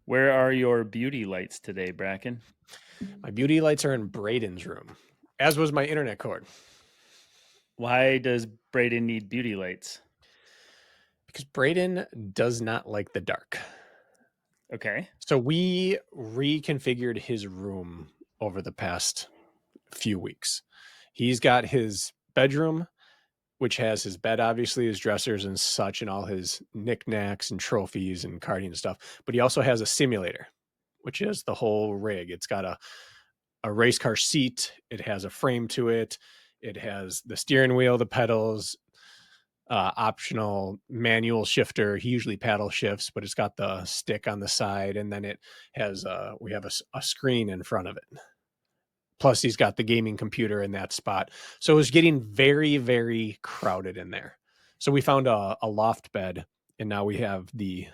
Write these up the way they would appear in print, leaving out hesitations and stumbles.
Where are your beauty lights today, Bracken? My beauty lights are in Braden's room, as was my internet cord. Why does Braden need beauty lights? Because Braden does not like the dark. Okay. So we reconfigured his room over the past few weeks. He's got his bedroom, which has his bed, obviously, his dressers and such, and all his knickknacks and trophies and carding and stuff. But he also has a simulator, which is the whole rig. It's got a race car seat. It has a frame to it. It has the steering wheel, the pedals, optional manual shifter. He usually paddle shifts, but it's got the stick on the side, and then it has we have a screen in front of it. Plus, he's got the gaming computer in that spot. So it was getting very, very crowded in there. So we found a loft bed, and now we have the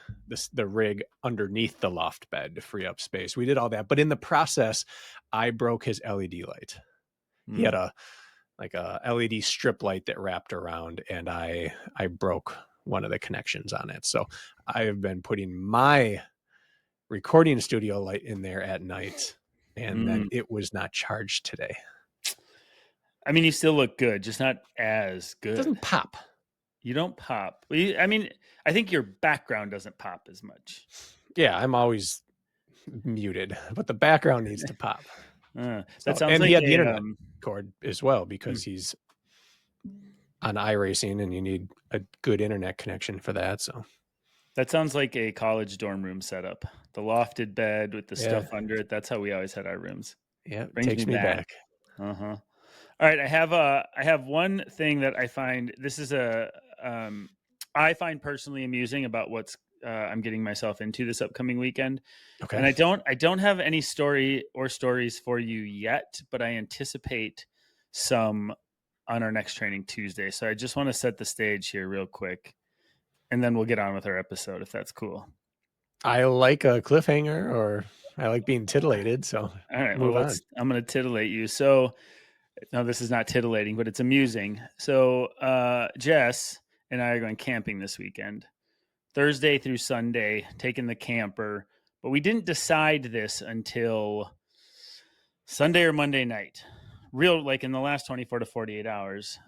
rig underneath the loft bed to free up space. We did all that, but in the process, I broke his LED light. He had a LED strip light that wrapped around, and I broke one of the connections on it. So I have been putting my recording studio light in there at night, and then it was not charged today. I mean, you still look good, just not as It good. doesn't pop. You don't pop. I mean, I think your background doesn't pop as much. Yeah, I'm always muted, but the background needs to pop. That So, sounds and like he had the internet cord as well because he's on iRacing, and you need a good internet connection for that. So that sounds like a college dorm room setup. The lofted bed with the yeah, stuff under it. That's how we always had our rooms. yeah, it Brings me takes me back. back. Uh-huh. All right, I have one thing that I find this is I find personally amusing about what's I'm getting myself into this upcoming weekend. Okay. And I don't have any stories for you yet, but I anticipate some on our next training Tuesday. So I just want to set the stage here real quick, and then we'll get on with our episode if that's cool. I like a cliffhanger, or I like being titillated. So All right, well move on. I'm going to titillate you. So no, this is not titillating, but it's amusing. So Jess and I are going camping this weekend, Thursday through Sunday, taking the camper. But we didn't decide this until Sunday or Monday night. Real like in the last 24 to 48 hours.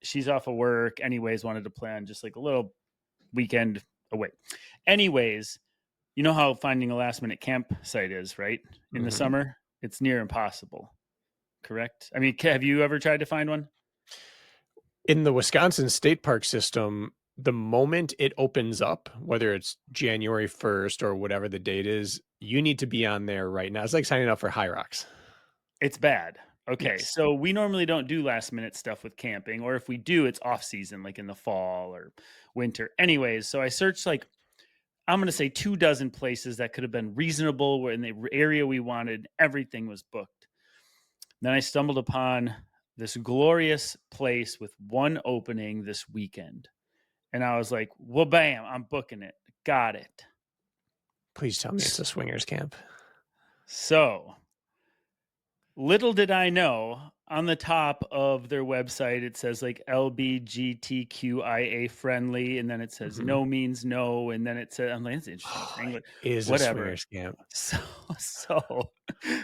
She's off of work anyways, wanted to plan just like a little weekend away. Anyways, you know how finding a last minute campsite is, right? In the summer, it's near impossible. Correct? I mean, have you ever tried to find one? In the Wisconsin state park system, the moment it opens up, whether it's January 1st or whatever the date is, you need to be on there right now. It's like signing up for High Rocks. It's bad. Okay, Yes. so we normally don't do last minute stuff with camping, or if we do, it's off season, like in the fall or winter. Anyways, so I searched like I'm going to say 24 places that could have been reasonable where in the area we wanted. Everything was booked. Then I stumbled upon this glorious place with one opening this weekend. And I was like, well, bam, I'm booking it. Got it. Please tell me it's a swingers camp. So little did I know, on the top of their website, it says like LBGTQIA friendly, and then it says no means no, and then it says, I'm like, that's interesting, but Is a whatever. swingers camp. So,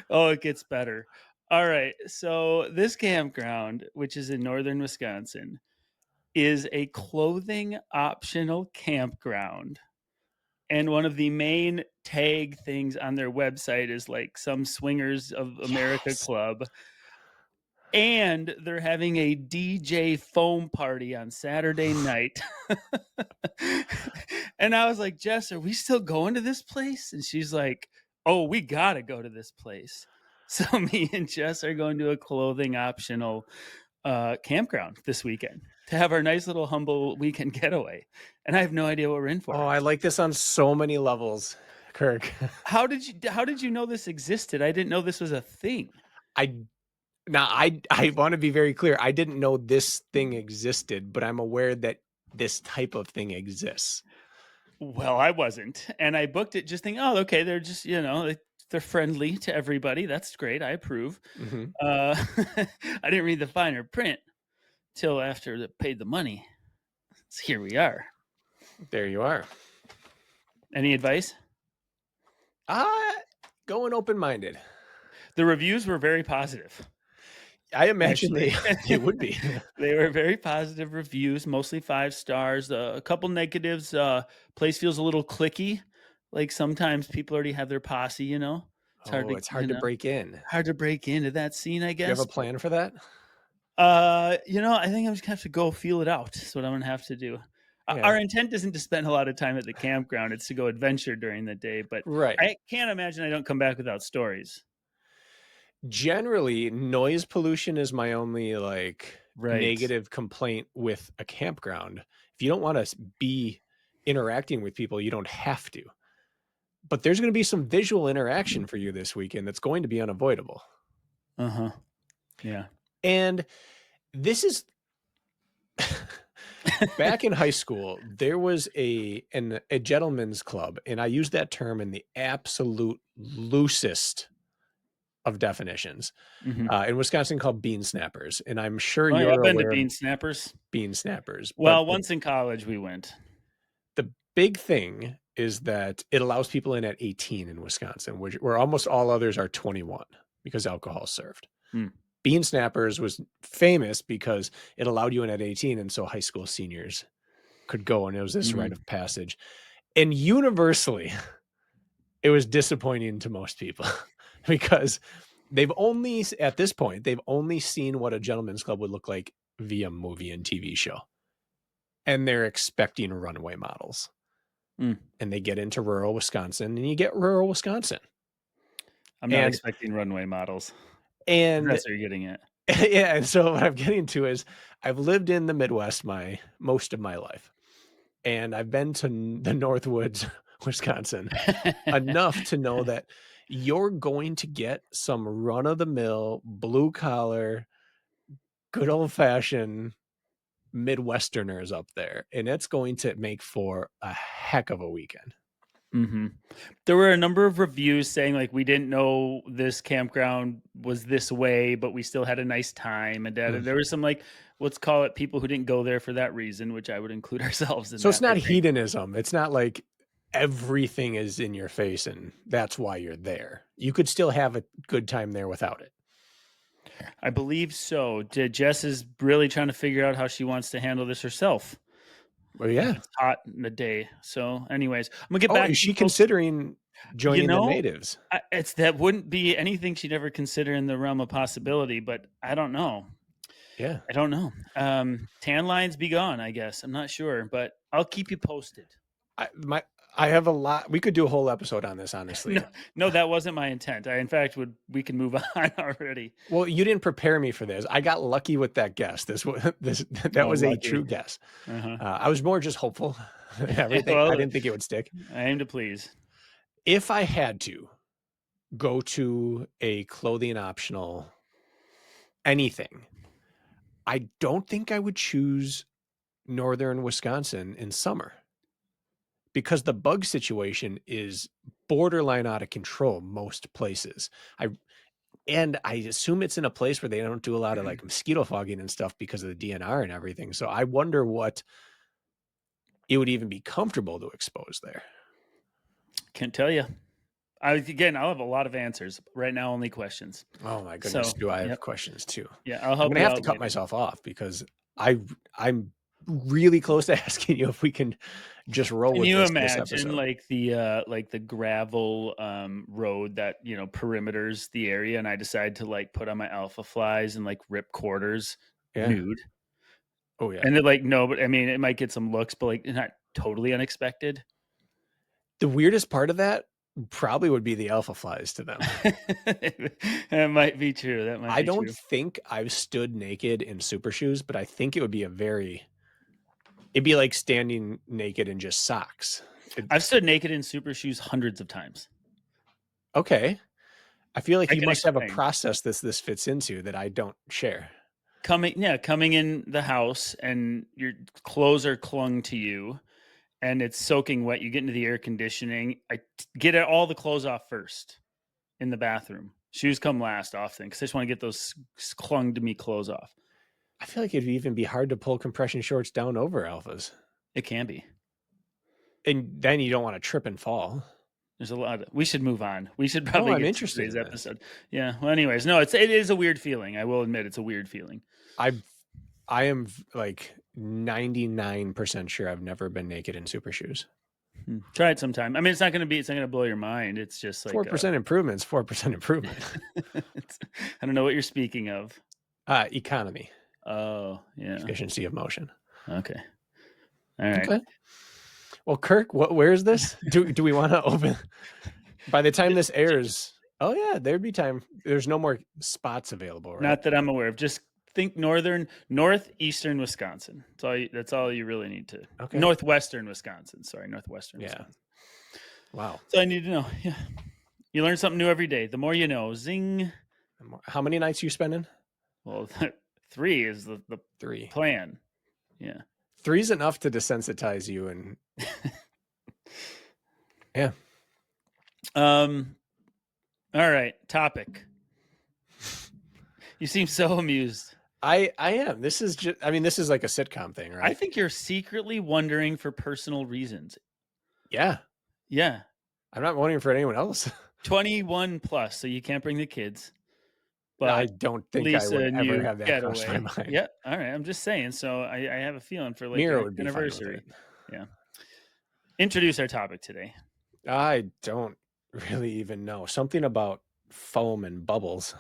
oh, it gets better. All right. So this campground, which is in northern Wisconsin, is a clothing optional campground. And one of the main tag things on their website is like some Swingers of America club. And they're having a DJ foam party on Saturday night. And I was like, Jess, are we still going to this place? And she's like, oh, we got to go to this place. So me and Jess are going to a clothing optional campground this weekend to have our nice little humble weekend getaway. And I have no idea what we're in for. Oh, I like this on so many levels, Kirk. How did you know this existed? I didn't know this was a thing. I want to be very clear. I didn't know this thing existed, but I'm aware that this type of thing exists. Well, I wasn't. And I booked it just thinking, oh, okay, they're just, they're friendly to everybody. That's great. I approve. I didn't read the finer print till after they paid the money. So here we are. There you are. Any advice? Going open-minded. The reviews were very positive, I imagine actually. they would be. They were very positive reviews, mostly 5 stars, a couple negatives, place feels a little cliquey, like, sometimes people already have their posse, you know? It's hard Oh, to it's hard to break in. hard to break into that scene, I Do you have a guess, but, plan for that? I think I'm just gonna have to go feel it out. That's what I'm gonna have to do. Yeah. Our intent isn't to spend a lot of time at the campground, it's to go adventure during the day, but Right. I can't imagine I don't come back without stories. Generally, noise pollution is my only, like, Right. negative complaint with a campground. If you don't wanna be interacting with people, you don't have to. But there's gonna be some visual interaction for you this weekend that's going to be unavoidable. Uh-huh. Yeah. And this is back in high school, there was a gentleman's club, and I use that term in the absolute loosest of definitions, Mhm. in Wisconsin called bean snappers, and I'm sure Oh, yeah, I've you're been to aware of Bean Snappers. bean snappers, but Well, once in college we went. the big thing is that it allows people in at 18 in Wisconsin, which where almost all others are 21 because alcohol is served. Hmm. Bean Snappers was famous because it allowed you in at 18, and so high school seniors could go, and it was this rite Mhm. of passage. And universally, it was disappointing to most people because at this point, they've only seen what a gentleman's club would look like via movie and TV show. And they're expecting runway models. Mm. And they get into rural Wisconsin, and you get rural Wisconsin. I'm not And expecting runway models, if and that's what you're getting at. yeah, and so what I'm getting to is I've lived in the Midwest most of my life, and I've been to the Northwoods, Wisconsin, enough to know that you're going to get some run of the mill, blue collar, good old fashioned Midwesterners up there, and it's going to make for a heck of a weekend. Mhm. There were a number of reviews saying, like, "We didn't know this campground was this way, but we still had a nice time," and that Mm. and there was some, like, let's call it people who didn't go there for that reason, which I would include ourselves in So it's that, I not think. hedonism. It's not like everything is in your face and that's why you're there. You could still have a good time there without it. I believe so. Jess is really trying to figure out how she wants to handle this herself Well, if yeah. it's hot in the day. So, anyways, I'm gonna get Oh, back is to you she folks. considering You joining the know, natives? it's that wouldn't be anything she'd ever consider in the realm of possibility, but I don't know. Yeah. I don't know. Tan lines be gone, I guess. I'm not sure, but I'll keep you posted. I my I have a lot. We could do a whole episode on this, No, honestly. no, that wasn't my intent. I, in fact, would we can move on already. Well, you didn't prepare me for this. I got lucky with that guess. This was this that Oh, was a lucky. true guess. Uh-huh. I was more just hopeful than everything. I Well, didn't think it would stick. I aim to please. If I had to go to a clothing optional anything, I don't think I would choose northern Wisconsin in summer because the bug situation is borderline out of control most places. I assume it's in a place where they don't do a lot of like mosquito fogging and stuff because of the DNR and everything. So I wonder what it would even be comfortable to expose there. Can't tell you. I'll have a lot of answers. Right now, only questions. Oh my goodness, So, do I have yep. questions too. Yeah, I'll I'm help gonna you have to out cut later. myself off because I'm really close to asking you if we can just roll Can with you this imagine episode. like the gravel road that, perimeters the area and I decide to like put on my alpha flies and like rip quarters Yeah. nude? Oh yeah. And they're like, no, but I mean it might get some looks, but like not totally unexpected. The weirdest part of that probably would be the alpha flies to them. That might be true. That might I be don't true. think I've stood naked in super shoes, but I think it'd be like standing naked in just socks. I've stood naked in super shoes hundreds of times. Okay. I feel like I you can must have a explain. process this fits into that I don't share. Coming in the house and your clothes are clung to you and it's soaking wet. You get into the air conditioning. Get all the clothes off first in the bathroom. Shoes come last often because I just want to get those clung to me clothes off. I feel like it'd even be hard to pull compression shorts down over alphas. It can be. And then you don't want to trip and fall. There's a lot. We should move on. We should No, probably I'm get to interested today's in this. episode. Yeah. Well, anyways, no, it is a weird feeling. I will admit it's a weird feeling. I am like 99% sure I've never been naked in super shoes. Try it sometime. I mean, it's not going to blow your mind. It's just like 4% improvement's 4% improvement. I don't know what you're speaking of. Economy, Oh, yeah. efficiency of motion. Okay. All right. Okay. Well, Kirk, where is this? Do we want to open? By the time this airs, oh yeah, there'd be time. There's no more spots available, right? Not that I'm aware of. Just think northeastern Wisconsin. That's all you really need to. Okay. Northwestern Wisconsin. Sorry, northwestern Wisconsin. Wow. So I need to know. Yeah. You learn something new every day. The more you know. Zing. How many nights are you spending? Well, 3 is the 3 plan. Yeah. 3 is enough to desensitize you, and yeah. All right. Topic. You seem so amused. I am. This is just. I mean, this is like a sitcom thing, right? I think you're secretly wondering for personal reasons. Yeah. Yeah. I'm not wondering for anyone else. 21 plus, so you can't bring the kids. But I don't think Lisa I would and ever you have that get cross my away. mind. Yeah. All right. I'm just saying. So I have a feeling for like Mira an would be fine with anniversary. it. Yeah. Introduce our topic today. I don't really even know. Something about foam and bubbles.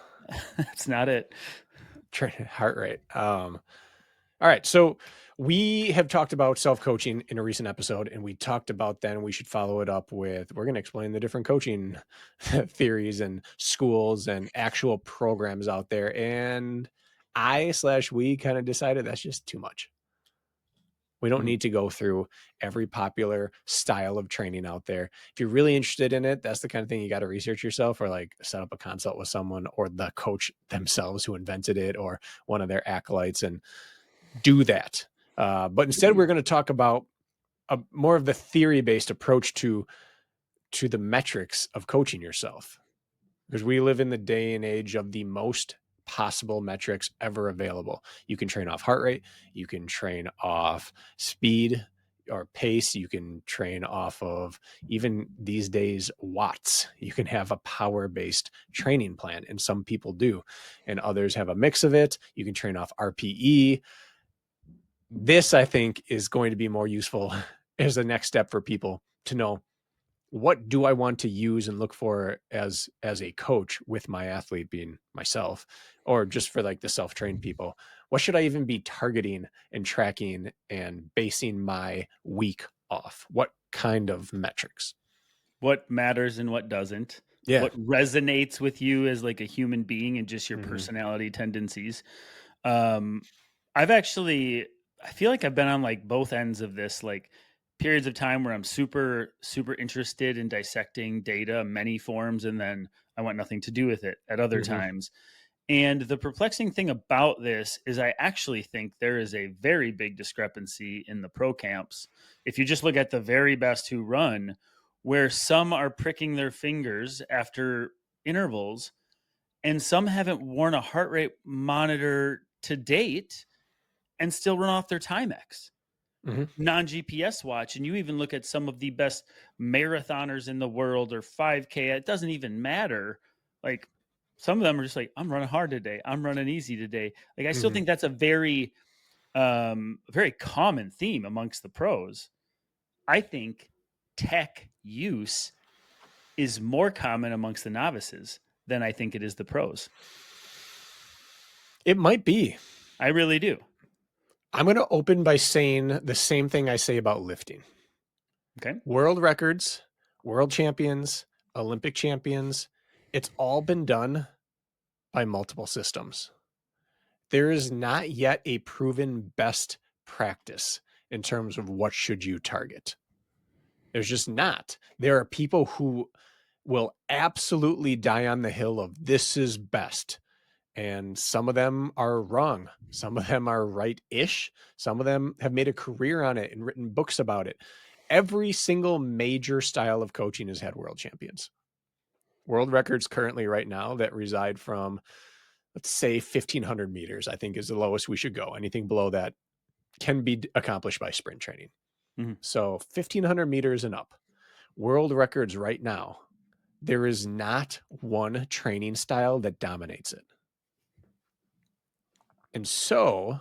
That's not it. Heart rate. All right. So we have talked about self-coaching in a recent episode, and we talked about then we should follow it up with, we're going to explain the different coaching theories and schools and actual programs out there. And we kind of decided that's just too much. We don't need to go through every popular style of training out there. If you're really interested in it, that's the kind of thing you got to research yourself, or like set up a consult with someone or the coach themselves who invented it or one of their acolytes and do that. But instead, we're going to talk about more of the theory-based approach to the metrics of coaching yourself, because we live in the day and age of the most possible metrics ever available. You can train off heart rate, you can train off speed or pace, you can train off of, even these days, watts. You can have a power-based training plan, and some people do, and others have a mix of it. You can train off RPE. This, I think, is going to be more useful as the next step for people to know, what do I want to use and look for as a coach with my athlete being myself, or just for like the self-trained people? What should I even be targeting and tracking and basing my week off? What kind of metrics? What matters and what doesn't? Yeah. What resonates with you as like a human being and just your personality tendencies? I feel like I've been on like both ends of this, like periods of time where I'm super, super interested in dissecting data, many forms, and then I want nothing to do with it at other times. And the perplexing thing about this is I actually think there is a very big discrepancy in the pro camps. If you just look at the very best who run, where some are pricking their fingers after intervals and some haven't worn a heart rate monitor to date and still run off their Timex. Non-GPS watch. And you even look at some of the best marathoners in the world or 5K, it doesn't even matter. Like some of them are just like, I'm running hard today, I'm running easy today. Like I still think that's a very very common theme amongst the pros. I think tech use is more common amongst the novices than I think it is the pros. It might be. I really do. I'm going to open by saying the same thing I say about lifting. Okay. World records, world champions, Olympic champions, it's all been done by multiple systems. There is not yet a proven best practice in terms of what should you target. There's just not. There are people who will absolutely die on the hill of this is best. And some of them are wrong. Some of them are right-ish. Some of them have made a career on it and written books about it. Every single major style of coaching has had world champions. World records currently right now that reside from, let's say, 1,500 meters, I think is the lowest we should go. Anything below that can be accomplished by sprint training. So 1,500 meters and up. world records right now, there is not one training style that dominates it. And so,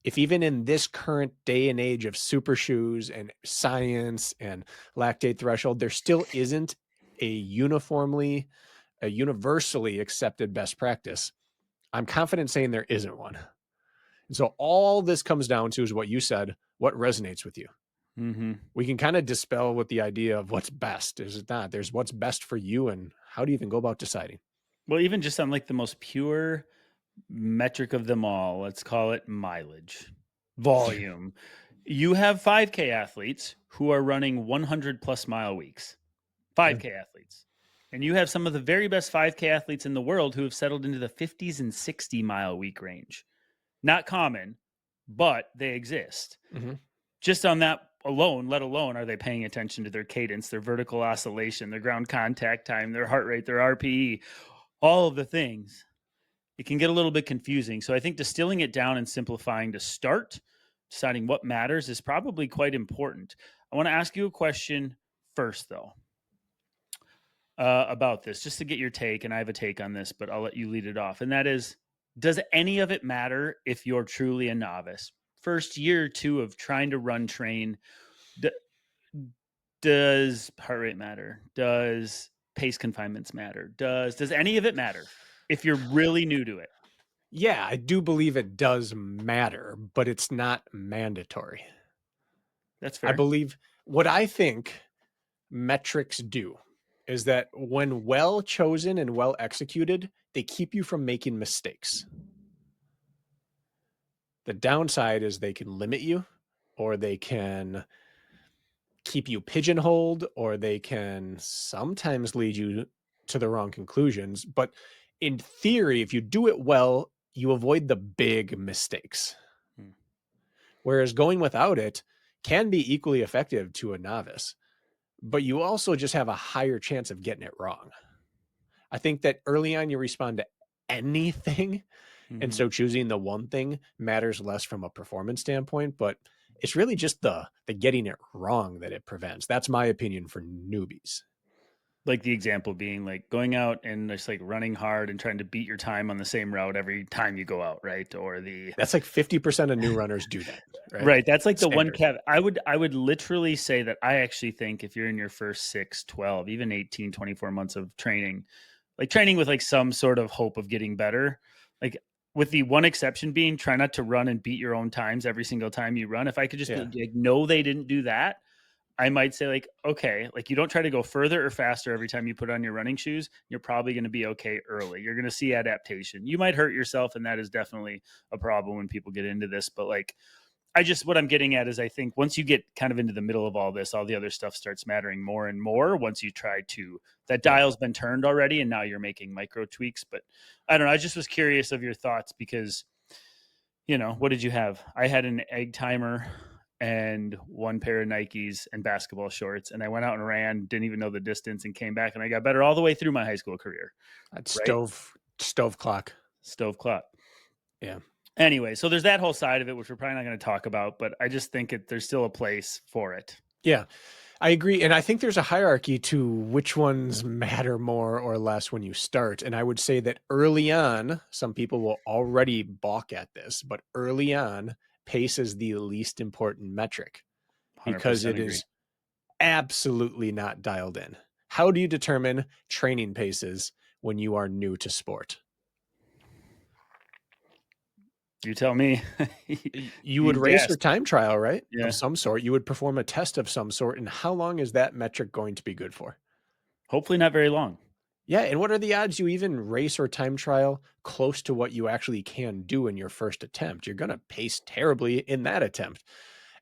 if even in this current day and age of super shoes and science and lactate threshold, there still isn't a universally accepted best practice, I'm confident saying there isn't one. And so all this comes down to is what you said, what resonates with you. Mm-hmm. We can kind of dispel with the idea of what's best. Is it not? There's what's best for you, and how do you even go about deciding? Well, even just on like the most pure metric of them all, let's call it mileage, volume. You have 5K athletes who are running 100 plus mile weeks, 5K athletes. And you have some of the very best 5K athletes in the world who have settled into the 50s and 60-mile week range. Not common, but they exist. Mm-hmm. Just on that alone, let alone are they paying attention to their cadence, their vertical oscillation, their ground contact time, their heart rate, their RPE, all of the things. It can get a little bit confusing. So I think distilling it down and simplifying to start, deciding what matters is probably quite important. I want to ask you a question first, though, about this, just to get your take. And I have a take on this, but I'll let you lead it off. And that is, does any of it matter if you're truly a novice? First year or two of trying to run train, does heart rate matter? Does pace confinements matter? Does any of it matter if you're really new to it? Yeah, I do believe it does matter, but it's not mandatory. That's I fair. believe what I think metrics do is that when well chosen and well executed, they keep you from making mistakes. The downside is they can limit you, or they can keep you pigeonholed, or they can sometimes lead you to the wrong conclusions. But in theory, if you do it well, you avoid the big mistakes. Hmm. Whereas going without it can be equally effective to a novice, but you also just have a higher chance of getting it wrong. I think that early on you respond to anything. And Mm-hmm. so choosing the one thing matters less from a performance standpoint, but it's really just the getting it wrong that it prevents. That's my opinion for newbies. Like the example being like going out and just like running hard and trying to beat your time on the same route every time you go out, right? Or the That's like 50% of new runners do that, right? right. That's like the one Standard. I would literally say that I actually think if you're in your first 6, 12, even 18, 24 months of training, like training with like some sort of hope of getting better, like with the one exception being try not to run and beat your own times every single time you run. If I could just be Yeah. like, no, they didn't do that, I might say like, okay, like you don't try to go further or faster every time you put on your running shoes. You're probably going to be okay early. You're going to see adaptation. You might hurt yourself, and that is definitely a problem when people get into this. But like, what I'm getting at is I think once you get kind of into the middle of all this, all the other stuff starts mattering more and more once you try to, that Yeah. dial's been turned already and now you're making micro tweaks. But I don't know. I just was curious of your thoughts because, what did you have? I had an egg timer and one pair of Nikes and basketball shorts. And I went out and ran, didn't even know the distance, and came back and I got better all the way through my high school career. That's Right? stove clock. Stove clock. Yeah. Anyway, so there's that whole side of it, which we're probably not going to talk about, but I just think there's still a place for it. Yeah. I agree. And I think there's a hierarchy to which ones matter more or less when you start. And I would say that early on, some people will already balk at this, but early on, pace is the least important metric because 100% it agree. is absolutely not dialed in. How do you determine training paces when you are new to sport? You tell me. You would You race or guessed. time trial, right? Of Yeah. some sort. You would perform a test of some sort. And how long is that metric going to be good for? Hopefully not very long. Yeah, and what are the odds you even race or time trial close to what you actually can do in your first attempt? You're going to pace terribly in that attempt.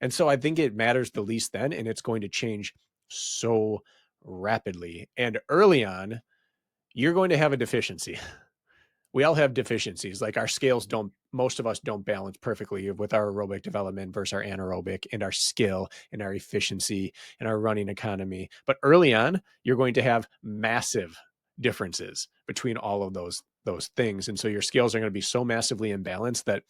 And so I think it matters the least then, and it's going to change so rapidly. And early on, you're going to have a deficiency. We all have deficiencies. Like our scales don't, most of us don't balance perfectly with our aerobic development versus our anaerobic and our skill and our efficiency and our running economy. But early on, you're going to have massive differences between all of those things. And so your scales are going to be so massively imbalanced that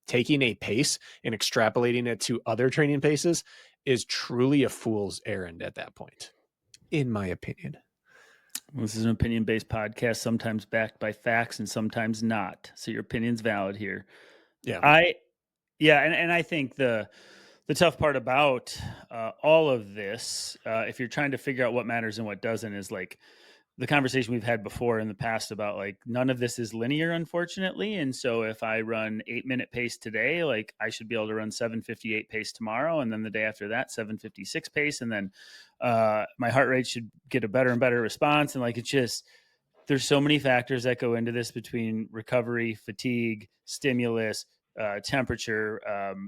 taking a pace and extrapolating it to other training paces is truly a fool's errand at that point. in my opinion. Well, this is an opinion-based podcast, sometimes backed by facts and sometimes not. So your opinion's valid here. Yeah. I Yeah, and I think the tough part about all of this, if you're trying to figure out what matters and what doesn't, is like the conversation we've had before in the past about like none of this is linear, unfortunately. And so if I run 8-minute pace today, like I should be able to run 7:58 pace tomorrow, and then the day after that 7:56 pace, and then my heart rate should get a better and better response. And like it's just there's so many factors that go into this between recovery, fatigue, stimulus, temperature,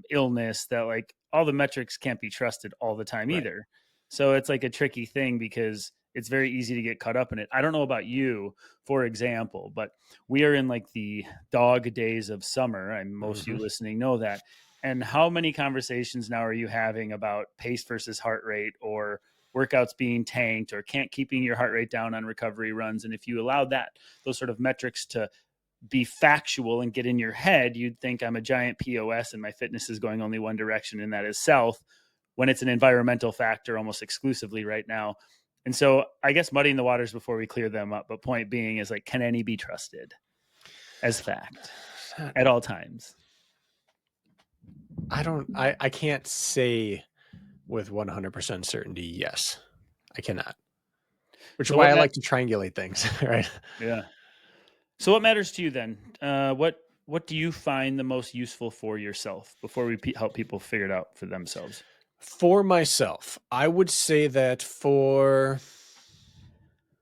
illness, that like all the metrics can't be trusted all the time Right. either. So it's like a tricky thing because it's very easy to get caught up in it. I don't know about you, for example, but we are in like the dog days of summer, and most of Hmm. you listening know that. And how many conversations now are you having about pace versus heart rate, or workouts being tanked, or can't keeping your heart rate down on recovery runs? And if you allowed those sort of metrics to be factual and get in your head, you'd think I'm a giant POS and my fitness is going only one direction, and that is south, when it's an environmental factor almost exclusively right now. And so I guess muddying the waters before we clear them up. But point being is like, can any be trusted as fact at all times? I can't say with 100% certainty yes. I cannot. Which is So why what I ma- like to triangulate things, right? yeah. So what matters to you then? What do you find the most useful for yourself before we help people figure it out for themselves? For myself, I would say that for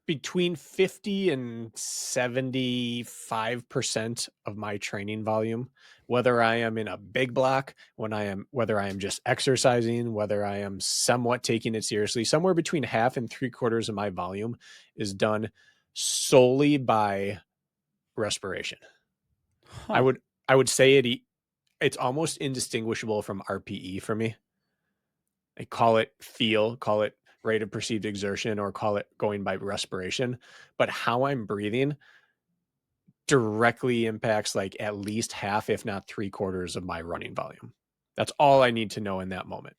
between 50 and 75% of my training volume, whether I am in a big block, whether I am just exercising, whether I am somewhat taking it seriously, somewhere between half and 3/4 of my volume is done solely by respiration. I Huh. would I would say it's almost indistinguishable from RPE for me. I call it feel, call it rate of perceived exertion, or call it going by respiration. But how I'm breathing directly impacts like at least half, if not 3/4 of my running volume. That's all I need to know in that moment.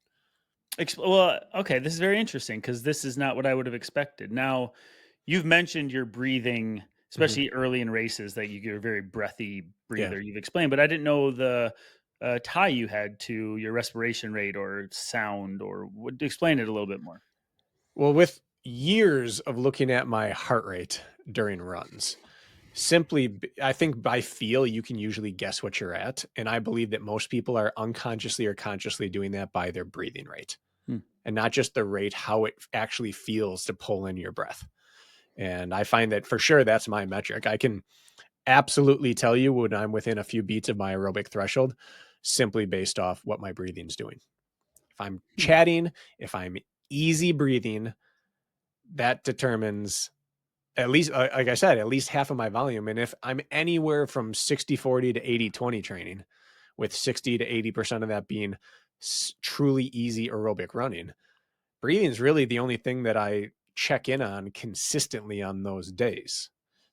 Well, okay, this is very interesting because this is not what I would have expected. Now, you've mentioned your breathing, Mhm. especially early in races, that you're a very breathy Yeah. breather. You've explained, but I didn't know the tie you had to your respiration rate or sound, or would explain it a little bit more. Well, with years of looking at my heart rate during runs, I think by feel, you can usually guess what you're at. And I believe that most people are unconsciously or consciously doing that by their breathing rate, Hmm. and not just the rate, how it actually feels to pull in your breath. And I find that for sure that's my metric. I can absolutely tell you when I'm within a few beats of my aerobic threshold simply based off what my breathing's doing. If I'm Hmm. chatting, if I'm easy breathing, that determines at least, like I said, at least half of my volume. And if I'm anywhere from 60/40 to 80/20 training, with 60 to 80% of that being truly easy aerobic running, breathing is really the only thing that I check in on consistently on those days.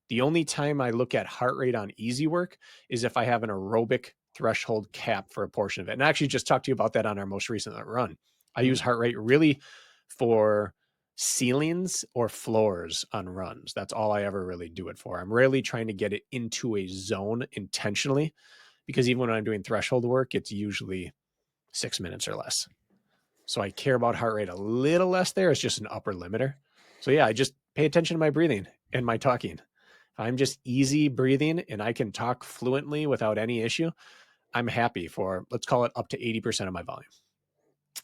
The only time I look at heart rate on easy work is if I have an aerobic threshold cap for a portion of it. And I actually just talked to you about that on our most recent run. I Hmm. use heart rate really for ceilings or floors on runs. That's all I ever really do it for. I'm rarely trying to get it into a zone intentionally, because even when I'm doing threshold work, it's usually 6 minutes or less. So I care about heart rate a little less there. It's just an upper limiter. So yeah, I just pay attention to my breathing and my talking. If I'm just easy breathing and I can talk fluently without any issue, I'm happy for, let's call it, up to 80% of my volume.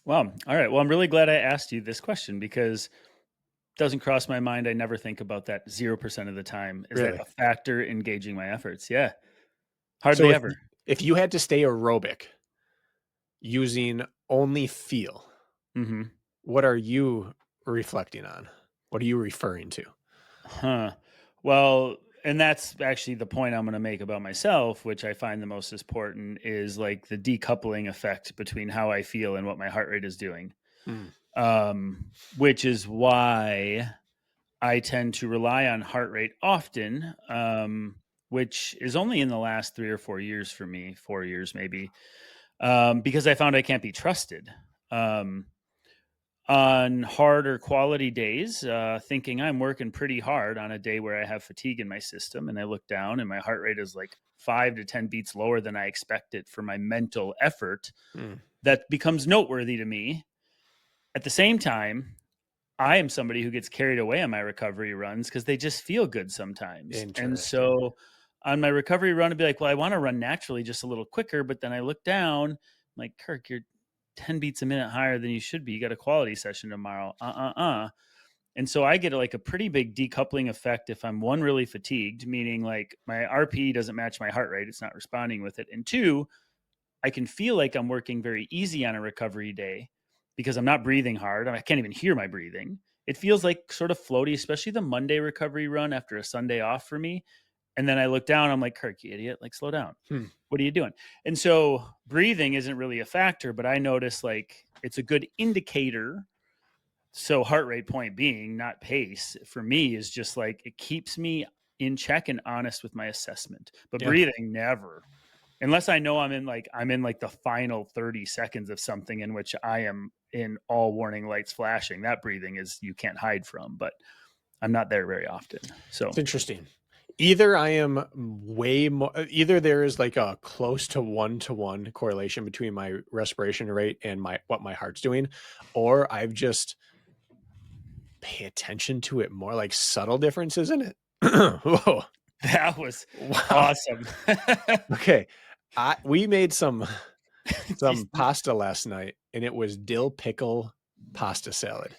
Wow. All right. Well, I'm really glad I asked you this question because it doesn't cross my mind. I never think about that 0% of the time. Is that Really. a factor in gauging my efforts? Yeah. So Hardly ever. if you had to stay aerobic using only feel, Hmm. what are you reflecting on? What are you referring to? Huh. Well, and that's actually the point I'm going to make about myself, which I find the most important, is like the decoupling effect between how I feel and what my heart rate is doing. Mm. Which is why I tend to rely on heart rate often, which is only in the last 3 or 4 years for me, 4 years maybe, because I found I can't be trusted. Um, on harder quality days, thinking I'm working pretty hard on a day where I have fatigue in my system, and I look down and my heart rate is like 5 to 10 beats lower than I expect it for my mental effort. Mm, That becomes noteworthy to me. At the same time, I am somebody who gets carried away on my recovery runs because they just feel good sometimes. And interesting. so on my recovery run, I'd be like, well, I want to run naturally just a little quicker. But then I look down, I'm like, Kirk, you're 10 beats a minute higher than you should be. You got a quality session tomorrow. And so I get like a pretty big decoupling effect if I'm one, really fatigued, meaning like my RP doesn't match my heart rate. It's not responding with it. And two, I can feel like I'm working very easy on a recovery day because I'm not breathing hard. I can't even hear my breathing. It feels like sort of floaty, especially the Monday recovery run after a Sunday off for me. And then I look down, I'm like, Kirk, you idiot, like slow down. Hmm. What are you doing? And so breathing isn't really a factor, but I notice like it's a good indicator. So heart rate point being, not pace, for me is just like it keeps me in check and honest with my assessment. But Yeah. breathing, never. Unless I know I'm in like the final 30 seconds of something in which I am in all warning lights flashing. That breathing is you can't hide from, but I'm not there very often. So It's interesting. Either I am way more, either there is like a close to 1-to-1 correlation between my respiration rate and what my heart's doing, or I've just pay attention to it more, like subtle differences in it. Whoa. that was Wow. awesome. Okay. We made some Just- pasta last night, and it was dill pickle pasta salad.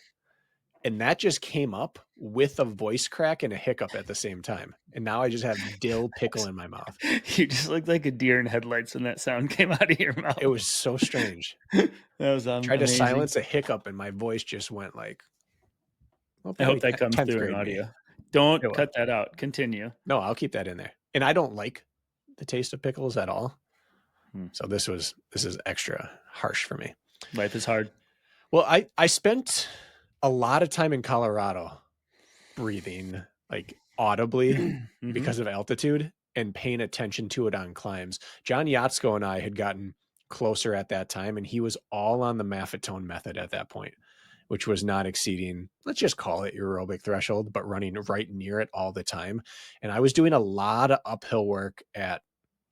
And that just came up with a voice crack and a hiccup at the same time. And now I just have dill pickle in my mouth. you just looked like a deer in headlights when that sound came out of your mouth. It was so strange. That was Tried to amazing. silence a hiccup and my voice just went like, well, I hope probably that comes 10th through in grade me. audio. Don't It will. cut that out. Continue. No, I'll keep that in there. And I don't like the taste of pickles at all. So this is extra harsh for me. Life is hard. Well, I spent a lot of time in Colorado breathing like audibly because of altitude and paying attention to it on climbs. John Yatsko and I had gotten closer at that time, and he was all on the Maffetone method at that point, which was not exceeding, let's just call it aerobic threshold, but running right near it all the time. And I was doing a lot of uphill work at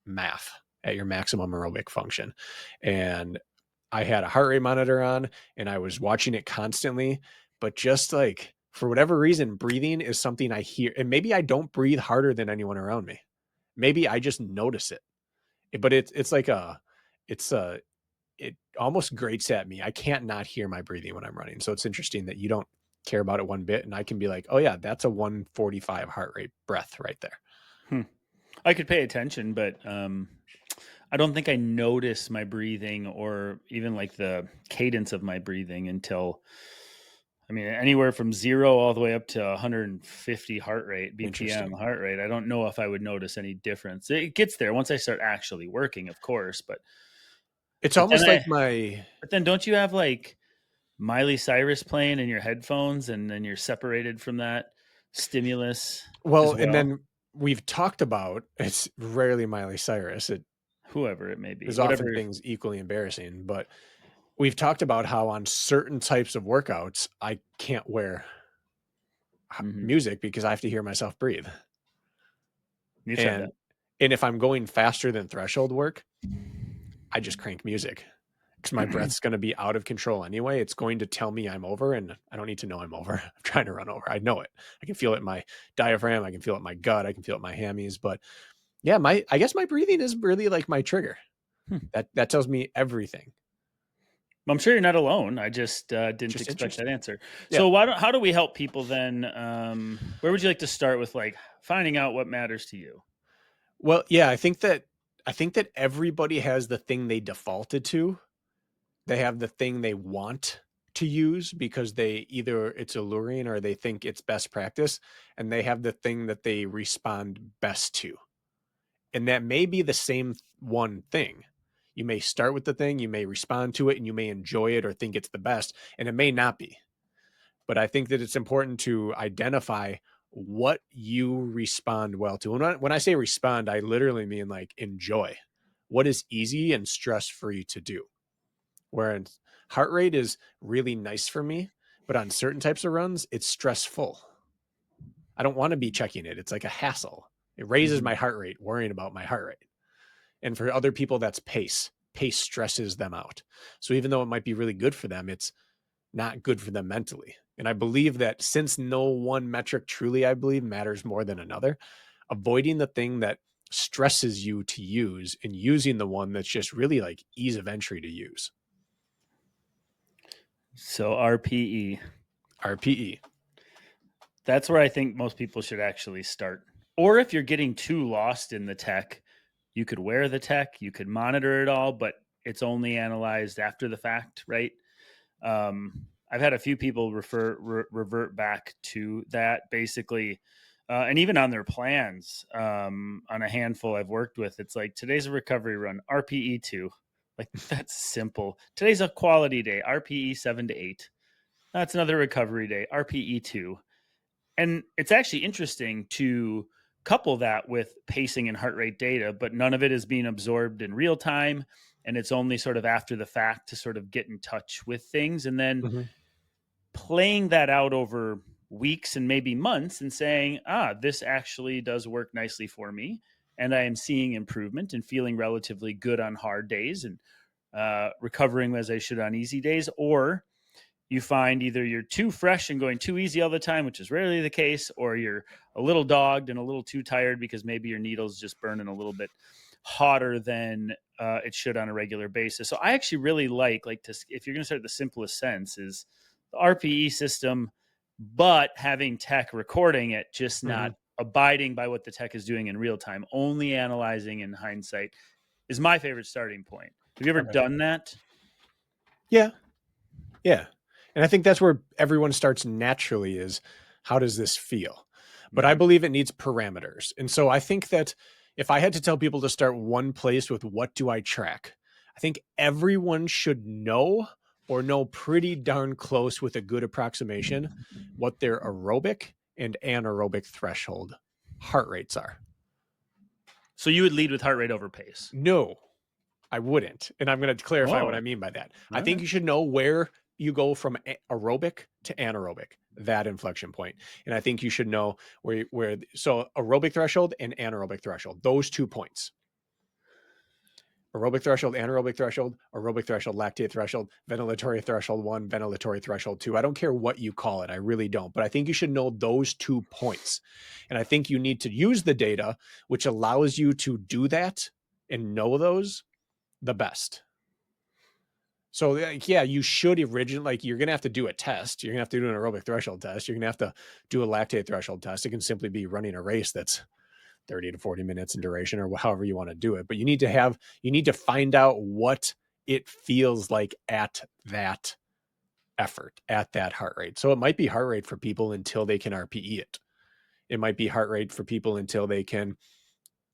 MAF, at your maximum aerobic function. And I had a heart rate monitor on and I was watching it constantly, but just like for whatever reason, breathing is something I hear. And maybe I don't breathe harder than anyone around me. Maybe I just notice it. But it almost grates at me. I can't not hear my breathing when I'm running. So it's interesting that you don't care about it one bit. And I can be like, oh yeah, that's a 145 heart rate breath right there. I could pay attention, but I don't think I notice my breathing or even like the cadence of my breathing until, I mean, anywhere from 0 all the way up to 150 heart rate, BPM Interesting. heart rate. I don't know if I would notice any difference. It gets there once I start actually working, of course, but It's but then almost like but then don't you have like Miley Cyrus playing in your headphones and then you're separated from that stimulus as and well? then we've talked about, it's rarely Miley Cyrus. It Whoever it may be, is whatever. often things equally embarrassing, but we've talked about how on certain types of workouts, I can't wear Mhm. music because I have to hear myself breathe. You said that. And if I'm going faster than threshold work, I just crank music because my breath's going to be out of control anyway. It's going to tell me I'm over, and I don't need to know I'm over. I'm trying to run over. I know it. I can feel it in my diaphragm. I can feel it in my gut. I can feel it in my hammies. But yeah, I guess my breathing is really like my trigger. That tells me everything. I'm sure you're not alone. I just didn't Just expect that interesting. answer. Yeah. So how do we help people then? Where would you like to start with like finding out what matters to you? Well, yeah, I think that everybody has the thing they defaulted to. They have the thing they want to use because they either it's alluring or they think it's best practice, and they have the thing that they respond best to. And that may be the same one thing. You may start with the thing, you may respond to it, and you may enjoy it or think it's the best, and it may not be. But I think that it's important to identify what you respond well to. And when I say respond, I literally mean like enjoy. What is easy and stress free to do? Whereas heart rate is really nice for me, but on certain types of runs, it's stressful. I don't want to be checking it. It's like a hassle. It raises Mhm. my heart rate, worrying about my heart rate. And for other people, that's pace. Pace stresses them out. So even though it might be really good for them, it's not good for them mentally. And I believe that since no one metric truly, I believe, matters more than another, avoiding the thing that stresses you to use and using the one that's just really like ease of entry to use. So RPE. RPE. That's where I think most people should actually start. Or if you're getting too lost in the tech, you could wear the tech, you could monitor it all, but it's only analyzed after the fact, right? I've had a few people revert back to that basically, and even on their plans. On a handful I've worked with, it's like today's a recovery run, RPE 2. Like that's simple. Today's a quality day, RPE 7 to 8. That's another recovery day, RPE 2. And it's actually interesting to couple that with pacing and heart rate data, but none of it is being absorbed in real time. And it's only sort of after the fact to sort of get in touch with things. And then Mm-hmm. playing that out over weeks and maybe months and saying, this actually does work nicely for me. And I am seeing improvement and feeling relatively good on hard days and recovering as I should on easy days. Or you find either you're too fresh and going too easy all the time, which is rarely the case, or you're a little dogged and a little too tired because maybe your needle's just burning a little bit hotter than it should on a regular basis. So I actually really like to, if you're going to start the simplest sense, is the RPE system, but having tech recording it, just Mm-hmm. not abiding by what the tech is doing in real time, only analyzing in hindsight is my favorite starting point. Have you ever Okay. done that? Yeah. Yeah. And I think that's where everyone starts naturally is how does this feel? But I Mm-hmm. believe it needs parameters. And so I think that if I had to tell people to start one place with what do I track, I think everyone should know or know pretty darn close with a good approximation what their aerobic and anaerobic threshold heart rates are. So you would lead with heart rate over pace. No, I wouldn't. And I'm going to clarify what I Oh, mean by that. I all think right. you should know where you go from aerobic to anaerobic, that inflection point. And I think you should know so aerobic threshold and anaerobic threshold, those 2 points. Aerobic threshold, anaerobic threshold, aerobic threshold, lactate threshold, ventilatory threshold 1, ventilatory threshold 2. I don't care what you call it. I really don't. But I think you should know those 2 points. And I think you need to use the data, which allows you to do that and know those the best. So yeah, you should originally, like, you're gonna have to do a test. You're gonna have to do an aerobic threshold test. You're gonna have to do a lactate threshold test. It can simply be running a race that's 30 to 40 minutes in duration or however you want to do it. But you need to find out what it feels like at that effort, at that heart rate. So it might be heart rate for people until they can RPE it. It might be heart rate for people until they can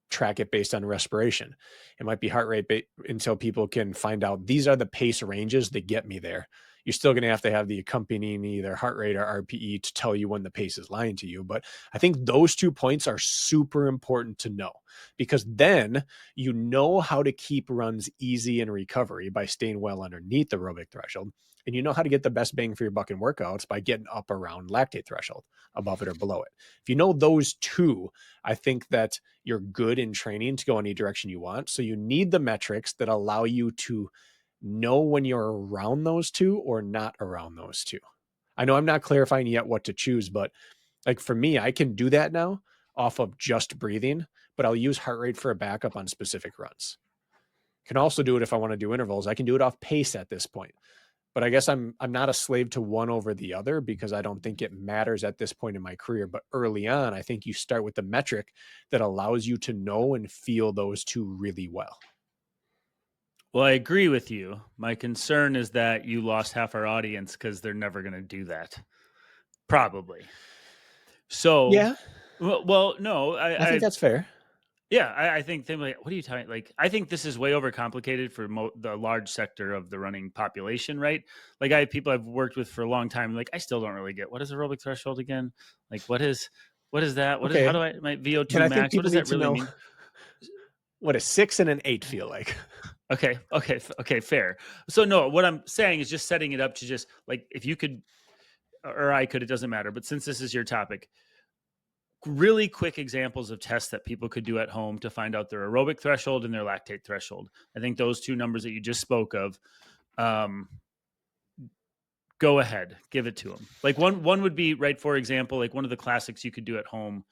track it based on respiration. It might be heart rate until people can find out these are the pace ranges that get me there. You're still going to have the accompanying either heart rate or RPE to tell you when the pace is lying to you. But I think those 2 points are super important to know because then you know how to keep runs easy in recovery by staying well underneath the aerobic threshold. And you know how to get the best bang for your buck in workouts by getting up around lactate threshold, above it or below it. If you know those 2, I think that you're good in training to go any direction you want. So you need the metrics that allow you to know when you're around those 2 or not around those 2. I know I'm not clarifying yet what to choose, but like for me, I can do that now off of just breathing, but I'll use heart rate for a backup on specific runs. Can also do it if I want to do intervals. I can do it off pace at this point. But I guess I'm not a slave to one over the other because I don't think it matters at this point in my career. But early on, I think you start with the metric that allows you to know and feel those 2 really well. Well, I agree with you. My concern is that you lost half our audience because they're never going to do that. Probably. So, Yeah, no, I think that's fair. yeah, I think they like, what are you talking? Like, I think this is way overcomplicated for the large sector of the running population, right? Like, I have people I've worked with for a long time. Like, I still don't really get what is aerobic threshold again. Like, what is that? How do Okay. I my VO And two I think max? What people does need that to really know mean? what a 6 and an 8 feel like. Okay, fair. So no, what I'm saying is just setting it up to just like if you could or I could, it doesn't matter. But since this is your topic, really quick examples of tests that people could do at home to find out their aerobic threshold and their lactate threshold. I think those two numbers that you just spoke of, go ahead, give it to them. Like one would be right. For example, like one of the classics you could do at home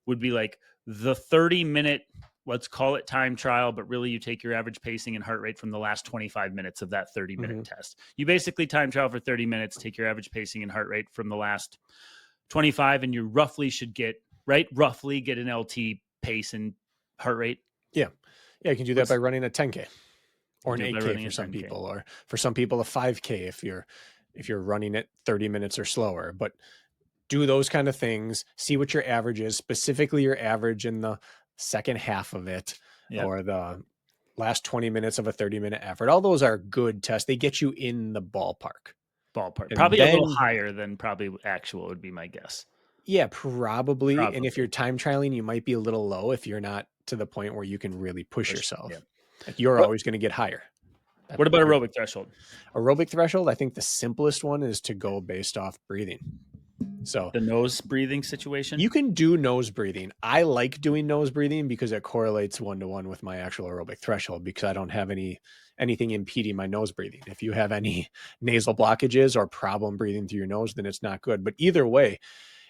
would be like the 30-minute, let's call it time trial, but really you take your average pacing and heart rate from the last 25 minutes of that 30-minute test. You basically time trial for 30 minutes, take your average pacing and heart rate from the last 25, and you roughly get an LT pace and heart rate. Yeah. You can do that by running a 10K or an 8K for some 10K. people, or for some people a 5K if you're running it 30 minutes or slower. But do those kind of things, see what your average is, specifically your average in the second half of it, or the last 20 minutes of a 30-minute effort. All those are good tests. They get you in the ballpark. And probably a little higher than probably actual would be my guess. Yeah, probably. And if you're time trialing, you might be a little low if you're not to the point where you can really push yourself. Like you're always going to get higher. What about aerobic threshold? Aerobic threshold, I think the simplest one is to go based off breathing. So the nose breathing situation? You can do nose breathing. I like doing nose breathing because it correlates 1-to-1 with my actual aerobic threshold, because I don't have anything impeding my nose breathing. If you have any nasal blockages or problem breathing through your nose, then it's not good. But either way,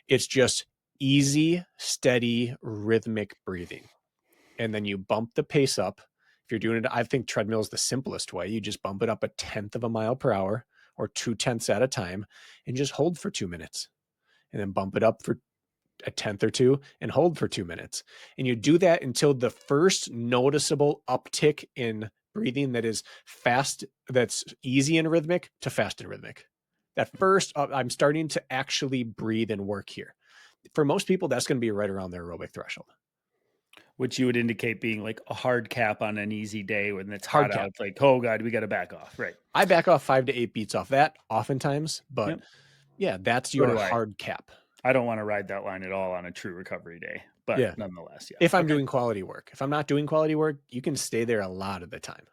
it's just easy, steady, rhythmic breathing. And then you bump the pace up. If you're doing it, I think treadmill is the simplest way. You just bump it up 1/10 of a mile per hour or 2/10 at a time and just hold for 2 minutes. And then bump it up for 1/10 or 2 and hold for 2 minutes. And you do that until the first noticeable uptick in breathing that is fast, that's easy and rhythmic, to fast and rhythmic. That first, I'm starting to actually breathe and work here. For most people, that's going to be right around their aerobic threshold. Which you would indicate being like a hard cap on an easy day when it's hot out. It's like, oh God, we got to back off. Right. I back off 5 to 8 beats off that oftentimes, but yeah, that's your hard cap. I don't want to ride that line at all on a true recovery day, but nonetheless, if I'm doing quality work. If I'm not doing quality work, you can stay there a lot of the time.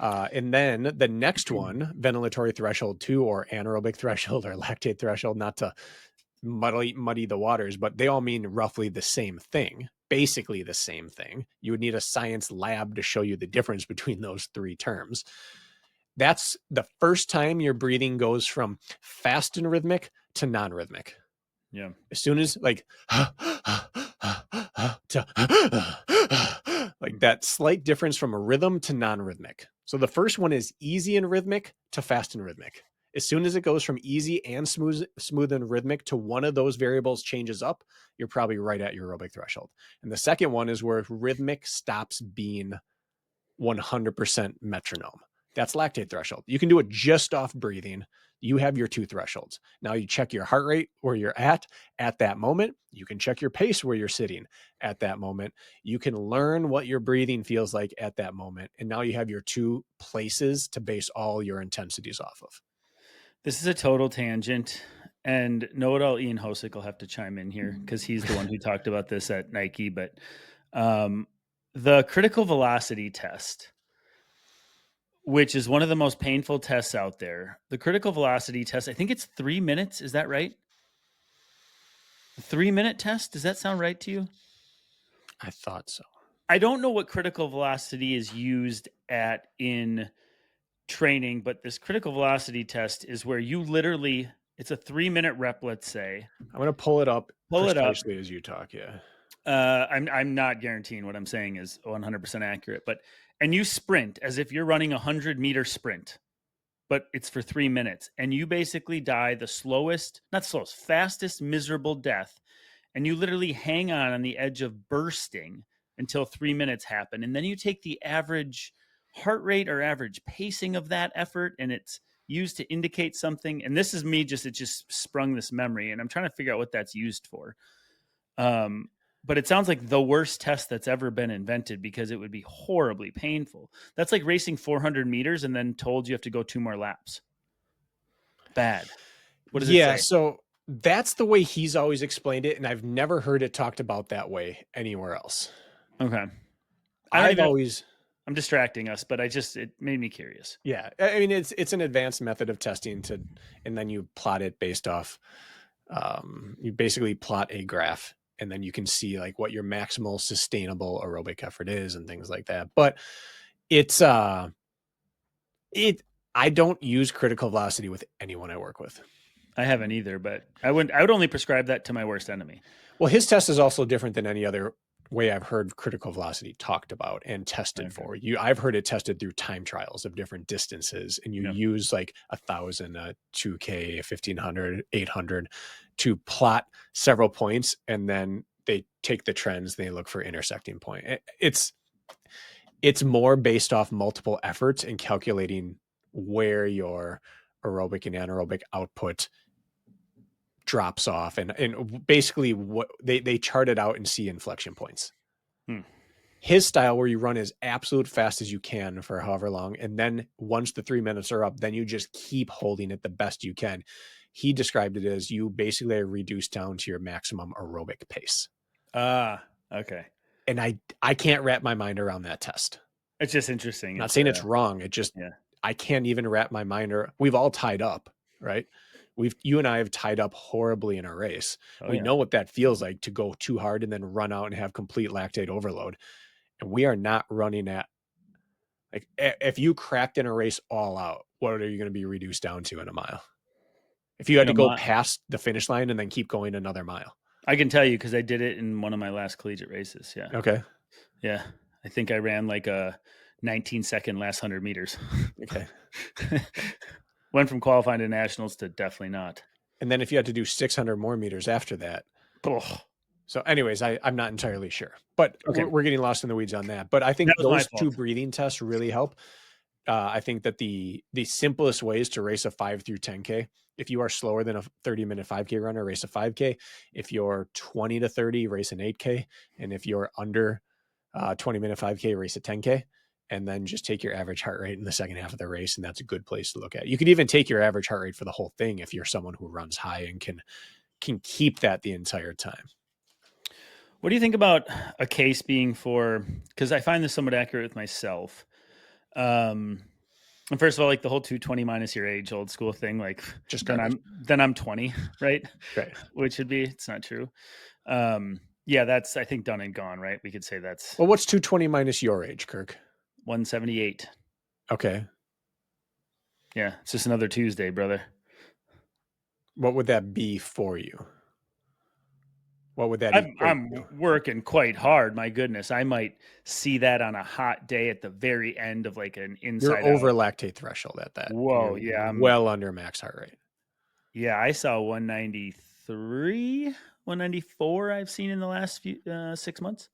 And then the next one, ventilatory threshold 2 or anaerobic threshold or lactate threshold, not to muddy the waters, but they all mean roughly the same thing, basically the same thing. You would need a science lab to show you the difference between those three terms. That's the first time your breathing goes from fast and rhythmic to non-rhythmic. Yeah. As soon as like that slight difference from a rhythm to non-rhythmic. So the first one is easy and rhythmic to fast and rhythmic. As soon as it goes from easy and smooth and rhythmic to one of those variables changes up, you're probably right at your aerobic threshold. And the second one is where rhythmic stops being 100% metronome. That's lactate threshold. You can do it just off breathing. You have your 2 thresholds. Now you check your heart rate where you're at that moment. You can check your pace where you're sitting at that moment. You can learn what your breathing feels like at that moment. And now you have your 2 places to base all your intensities off of. This is a total tangent, and know-it-all Ian Hosick will have to chime in here because he's the one who talked about this at Nike. But the critical velocity test, which is one of the most painful tests out there. The critical velocity test, I think it's 3 minutes. Is that right? The 3-minute test? Does that sound right to you? I thought so. I don't know what critical velocity is used at in training, but this critical velocity test is where you literally, it's a 3-minute rep, let's say. I'm going to pull it up precisely as you talk. Yeah. I'm not guaranteeing what I'm saying is 100% accurate, and you sprint as if you're running 100-meter sprint, but it's for 3 minutes, and you basically die the fastest miserable death. And you literally hang on the edge of bursting until 3 minutes happen. And then you take the average heart rate or average pacing of that effort, and it's used to indicate something. And this is me, it just sprung this memory, and I'm trying to figure out what that's used for. But it sounds like the worst test that's ever been invented because it would be horribly painful. That's like racing 400 meters and then told you have to go 2 more laps. Bad. What does it say? Yeah, so that's the way he's always explained it, and I've never heard it talked about that way anywhere else. Okay. I'm I'm distracting us, but it made me curious. Yeah, I mean it's an advanced method of testing and then you plot it based off. You basically plot a graph, and then you can see like what your maximal sustainable aerobic effort is and things like that. But it's it. I don't use critical velocity with anyone I work with. I haven't either, but I would only prescribe that to my worst enemy. Well, his test is also different than any other way I've heard critical velocity talked about and tested Okay. for. I've heard it tested through time trials of different distances, and you Yep. use like 1,000, 2K, 1,500, 800 to plot several points, and then they take the trends, they look for intersecting point. It's more based off multiple efforts and calculating where your aerobic and anaerobic output drops off, and basically what they chart it out and see inflection points. His style, where you run as absolute fast as you can for however long, and then once the 3 minutes are up, then you just keep holding it the best you can. He described it as you basically are reduced down to your maximum aerobic pace. Okay. And I can't wrap my mind around that test. It's just interesting. Not saying it's wrong. It just, I can't even wrap my mind around. We've all tied up, right? You and I have tied up horribly in a race. We know what that feels like, to go too hard and then run out and have complete lactate overload. And we are not running at, like, if you cracked in a race all out, what are you going to be reduced down to in a mile? If you had to go past the finish line and then keep going another mile. I can tell you, because I did it in one of my last collegiate races. Yeah. Okay. Yeah. I think I ran like a 19-second last 100 meters. Okay. Went from qualifying to nationals to definitely not. And then if you had to do 600 more meters after that. Oh. So anyways, I'm not entirely sure, but we're getting lost in the weeds on that. But I think those two breathing tests really help. I think that the simplest ways to race a 5 through 10K, if you are slower than a 30-minute 5K runner, race a 5K. If you're 20 to 30, race an 8K. And if you're under 20-minute 5K, race a 10K. And then just take your average heart rate in the second half of the race. And that's a good place to look at. You could even take your average heart rate for the whole thing if you're someone who runs high and can keep that the entire time. What do you think about a case being for, because I find this somewhat accurate with myself. And first of all, like the whole 220 minus your age, old school thing, like just then I'm 20, right? Right. Which would be, it's not true. Yeah, that's, I think, done and gone, right? We could say that's. Well, what's 220 minus your age, Kirk? 178. Okay. Yeah, it's just another Tuesday, brother. What would that be for you? What would that I'm working quite hard. My goodness, I might see that on a hot day at the very end of like an inside. You're over lactate threshold at that. Whoa, yeah, I'm well under max heart rate. Yeah, I saw 193, 194. I've seen in the last few 6 months.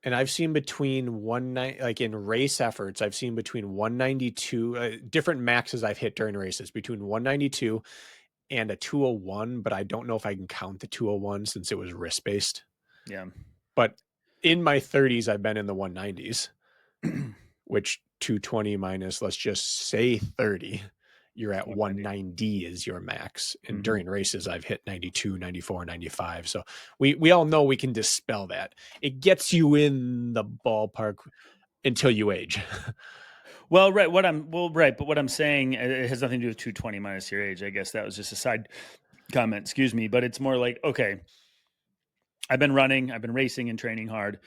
And I've seen between 190, like in race efforts, I've seen between 192, different maxes I've hit during races, between 192 and a 201, but I don't know if I can count the 201 since it was risk based. Yeah. But in my 30s, I've been in the 190s, which 220 minus, let's just say 30, you're at 190 is your max. And during races, I've hit 92, 94, 95. So we all know we can dispel that. It gets you in the ballpark until you age. Well, right. But what I'm saying, it has nothing to do with 220 minus your age. I guess that was just a side comment. Excuse me. But it's more like, okay, I've been racing and training hard.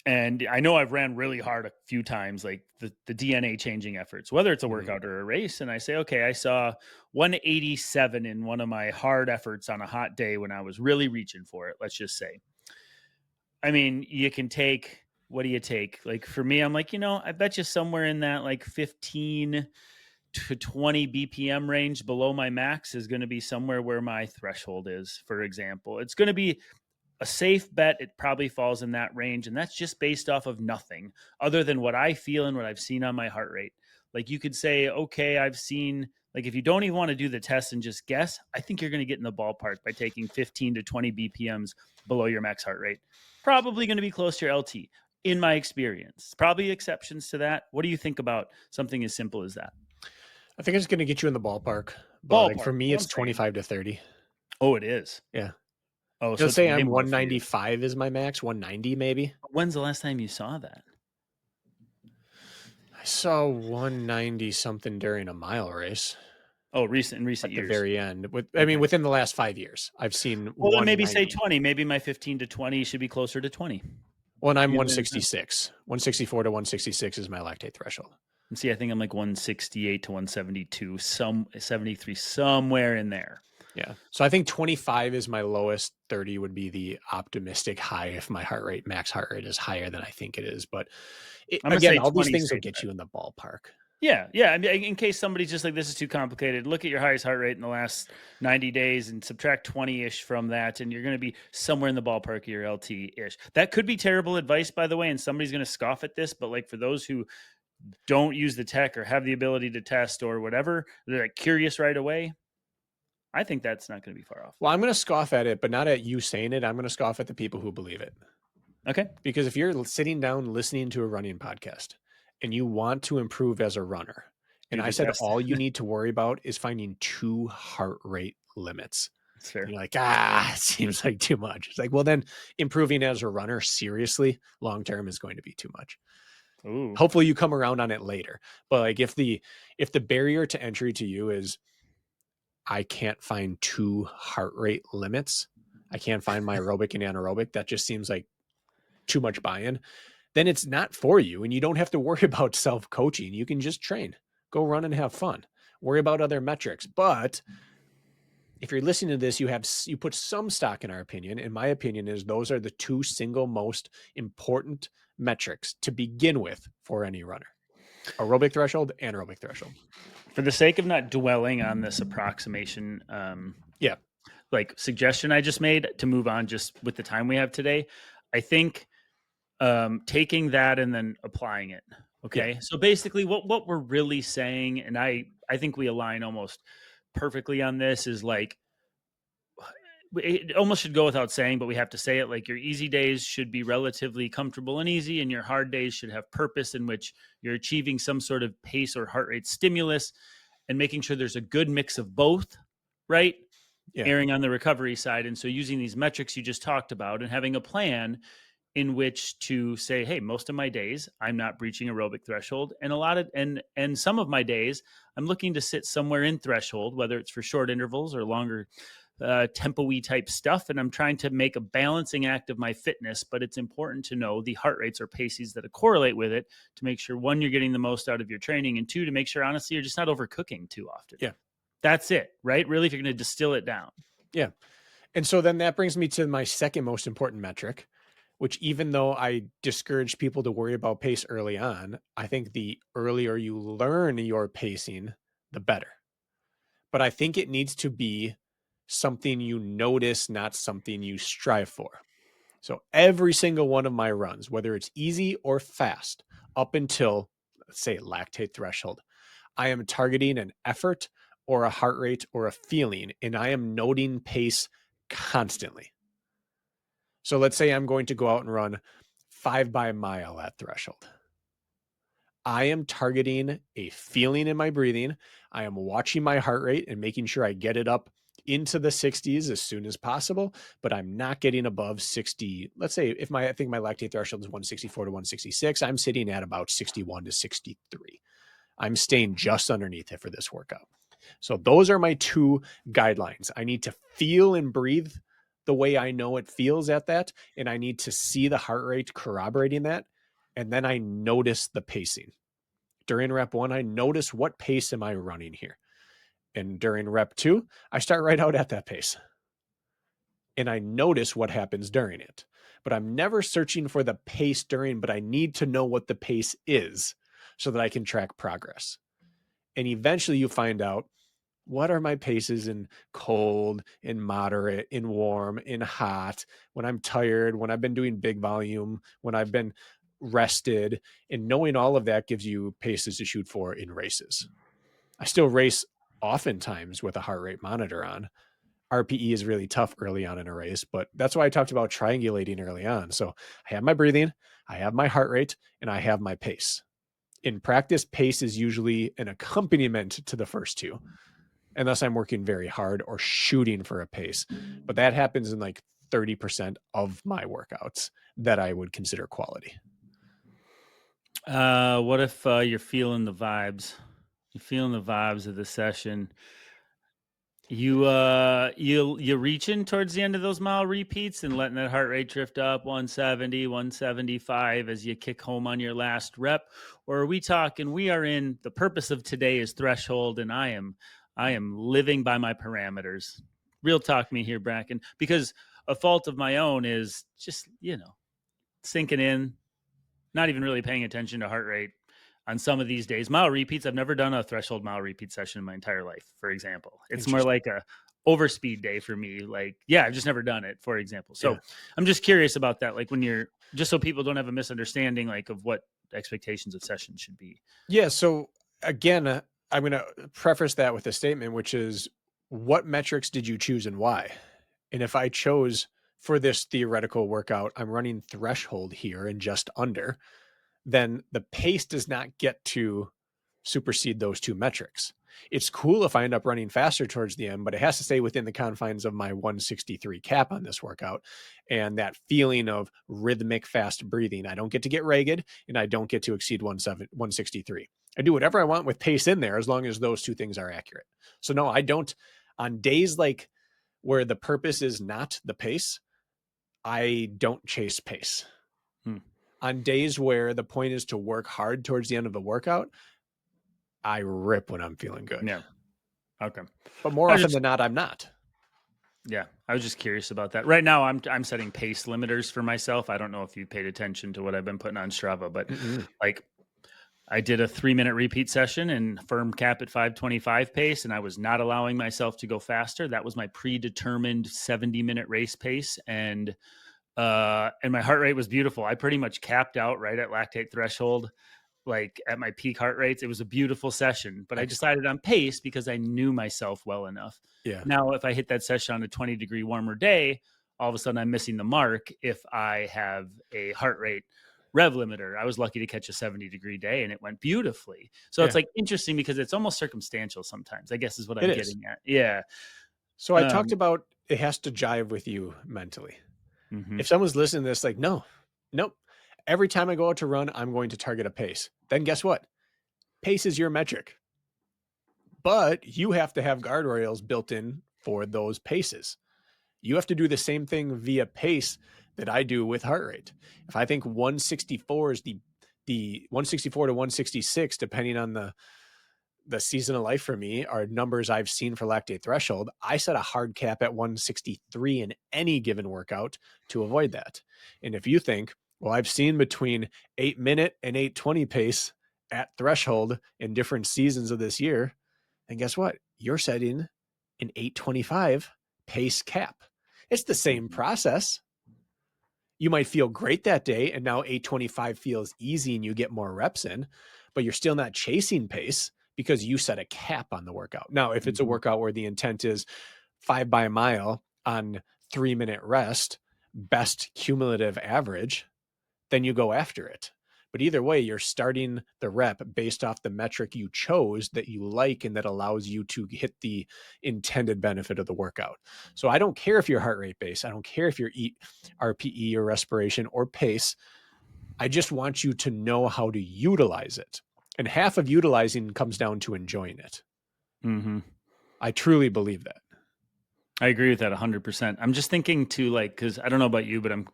And I know I've ran really hard a few times, like the DNA changing efforts, whether it's a workout or a race. And I say, okay, I saw 187 in one of my hard efforts on a hot day when I was really reaching for it. Let's just say. I mean, you can take, what do you take? Like for me, I'm like, I bet you somewhere in that like 15 to 20 BPM range below my max is going to be somewhere where my threshold is, for example. It's going to be a safe bet. It probably falls in that range. And that's just based off of nothing other than what I feel and what I've seen on my heart rate. Like you could say, okay, I've seen, like if you don't even want to do the test and just guess, I think you're going to get in the ballpark by taking 15 to 20 BPMs below your max heart rate. Probably going to be close to your LT in my experience. Probably exceptions to that. What do you think about something as simple as that? I think it's going to get you in the ballpark. But like for me, it's 25 to 30. Oh, it is? Yeah. Oh, so say I'm 195 is my max, 190 maybe. When's the last time you saw that? saw 190 something during a mile race Oh, in recent at the years. very end. Okay. Within the last 5 years, I've seen Well, then maybe say 190. 20. Maybe my 15 to 20 should be closer to 20. When I'm You win. 166, 164 to 166 is my lactate threshold. And see, I think I'm like 168 to 172, some 73, somewhere in there. Yeah. So I think 25 is my lowest. 30 would be the optimistic high if my max heart rate is higher than I think it is. But I'm gonna again, say all these 20 things will safe get bet. you in the ballpark. Yeah, yeah. I mean, in case somebody's just like, this is too complicated, look at your highest heart rate in the last 90 days and subtract 20-ish from that, and you're going to be somewhere in the ballpark of your LT-ish. That could be terrible advice, by the way, and somebody's going to scoff at this, but like for those who don't use the tech or have the ability to test or whatever, they're like curious right away, I think that's not going to be far off. Well, I'm going to scoff at it, but not at you saying it. I'm going to scoff at the people who believe it. Okay. Because if you're sitting down listening to a running podcast and you want to improve as a runner, and Do I the said test. all you need to worry about is finding 2 heart rate limits. That's fair. And you're like, it seems like too much. It's like, well, then improving as a runner seriously long term is going to be too much. Ooh. Hopefully you come around on it later. But like if the barrier to entry to you is I can't find 2 heart rate limits, I can't find my aerobic and anaerobic, that just seems like too much buy-in, then it's not for you. And you don't have to worry about self-coaching. You can just train, go run and have fun, worry about other metrics. But if you're listening to this, you put some stock in our opinion. And my opinion is those are the 2 single most important metrics to begin with for any runner: aerobic threshold, anaerobic threshold. For the sake of not dwelling on this approximation, like suggestion I just made to move on just with the time we have today, I think taking that and then applying it. Okay. Yeah. So basically what we're really saying, and I think we align almost perfectly on this, is like it almost should go without saying, but we have to say it, like your easy days should be relatively comfortable and easy, and your hard days should have purpose in which you're achieving some sort of pace or heart rate stimulus and making sure there's a good mix of both, right? Yeah. Erring on the recovery side. And so using these metrics you just talked about and having a plan in which to say, hey, most of my days I'm not breaching aerobic threshold, and and some of my days I'm looking to sit somewhere in threshold, whether it's for short intervals or longer tempo-y type stuff, and I'm trying to make a balancing act of my fitness. But it's important to know the heart rates or paces that correlate with it to make sure, one, you're getting the most out of your training, and two, to make sure honestly you're just not overcooking too often. Yeah. That's it, right? Really, if you're going to distill it down. Yeah. And so then that brings me to my second most important metric, which, even though I discourage people to worry about pace early on, I think the earlier you learn your pacing, the better. But I think it needs to be something you notice, not something you strive for. So every single one of my runs, whether it's easy or fast, up until, let's say, lactate threshold, I am targeting an effort or a heart rate or a feeling, and I am noting pace constantly. So let's say I'm going to go out and run 5 by a mile at threshold. I am targeting a feeling in my breathing. I am watching my heart rate and making sure I get it up into the 60s as soon as possible, but I'm not getting above 60. Let's say if I think my lactate threshold is 164 to 166, I'm sitting at about 61 to 63. I'm staying just underneath it for this workout. So those are my 2 guidelines. I need to feel and breathe the way I know it feels at that, and I need to see the heart rate corroborating that. And then I notice the pacing. During rep 1, I notice what pace am I running here. And during rep 2, I start right out at that pace. And I notice what happens during it. But I'm never searching for the pace during, but I need to know what the pace is so that I can track progress. And eventually you find out, what are my paces in cold, in moderate, in warm, in hot, when I'm tired, when I've been doing big volume, when I've been rested, and knowing all of that gives you paces to shoot for in races. I still race oftentimes with a heart rate monitor on. RPE is really tough early on in a race, but that's why I talked about triangulating early on. So I have my breathing, I have my heart rate, and I have my pace. In practice, pace is usually an accompaniment to the first 2, unless I'm working very hard or shooting for a pace. But that happens in like 30% of my workouts that I would consider quality. What if you're feeling the vibes? You're feeling the vibes of the session. You reaching towards the end of those mile repeats and letting that heart rate drift up 170, 175 as you kick home on your last rep? Or are we talking we are in the purpose of today is threshold and I am living by my parameters. Real talk me here, Bracken, because a fault of my own is just, sinking in, not even really paying attention to heart rate on some of these days. Mile repeats, I've never done a threshold mile repeat session in my entire life, for example. It's more Interesting. like a overspeed day for me. Like, yeah, I've just never done it, for example. Yeah. So I'm just curious about that. Like when you're just so people don't have a misunderstanding like of what expectations of sessions should be. Yeah. So again, I'm going to preface that with a statement, which is what metrics did you choose and why? And if I chose for this theoretical workout, I'm running threshold here and just under, then the pace does not get to supersede those two metrics. It's cool if I end up running faster towards the end, but it has to stay within the confines of my 163 cap on this workout and that feeling of rhythmic fast breathing. I don't get to get ragged and I don't get to exceed 163. I do whatever I want with pace in there as long as those two things are accurate. So no, I don't on days like where the purpose is not the pace, I don't chase pace. Hmm. On days where the point is to work hard towards the end of the workout, I rip when I'm feeling good. Yeah. Okay. But more I was often just than not, I'm not. Yeah, I was just curious about that. Right now, I'm setting pace limiters for myself. I don't know if you paid attention to what I've been putting on Strava, but Mm-mm. like I did a 3-minute repeat session and firm cap at 525 pace, and I was not allowing myself to go faster. That was my predetermined 70-minute race pace, and my heart rate was beautiful. I pretty much capped out right at lactate threshold, like at my peak heart rates. It was a beautiful session, but I Excellent. decided on pace because I knew myself well enough. Yeah. Now, if I hit that session on a 20-degree warmer day, all of a sudden I'm missing the mark if I have a heart rate rev limiter. I was lucky to catch a 70-degree day and it went beautifully. So it's Yeah. like interesting because it's almost circumstantial sometimes, I guess is what It I'm is. getting at. Yeah. So I talked Um, about it has to jive with you mentally. mhm. If someone's listening to this, like, no, nope. Every time I go out to run, I'm going to target a pace. Then guess what? Pace is your metric, but you have to have guardrails built in for those paces. You have to do the same thing via pace that I do with heart rate. If I think 164 is the 164 to 166, depending on the season of life for me, are numbers I've seen for lactate threshold, I set a hard cap at 163 in any given workout to avoid that. And if you think, well, I've seen between 8-minute and 820 pace at threshold in different seasons of this year, then guess what? You're setting an 825 pace cap. It's the same process. You might feel great that day, and now 825 feels easy and you get more reps in, but you're still not chasing pace because you set a cap on the workout. Now, if it's a Mhm. workout where the intent is 5 by a mile on 3-minute rest, best cumulative average, then you go after it. But either way, you're starting the rep based off the metric you chose that you like and that allows you to hit the intended benefit of the workout. So I don't care if you're heart rate based. I don't care if you're RPE or respiration or pace. I just want you to know how to utilize it. And half of utilizing comes down to enjoying it. Mhm. I truly believe that. I agree with that 100%. I'm just thinking too, like, because I don't know about you, but I'm,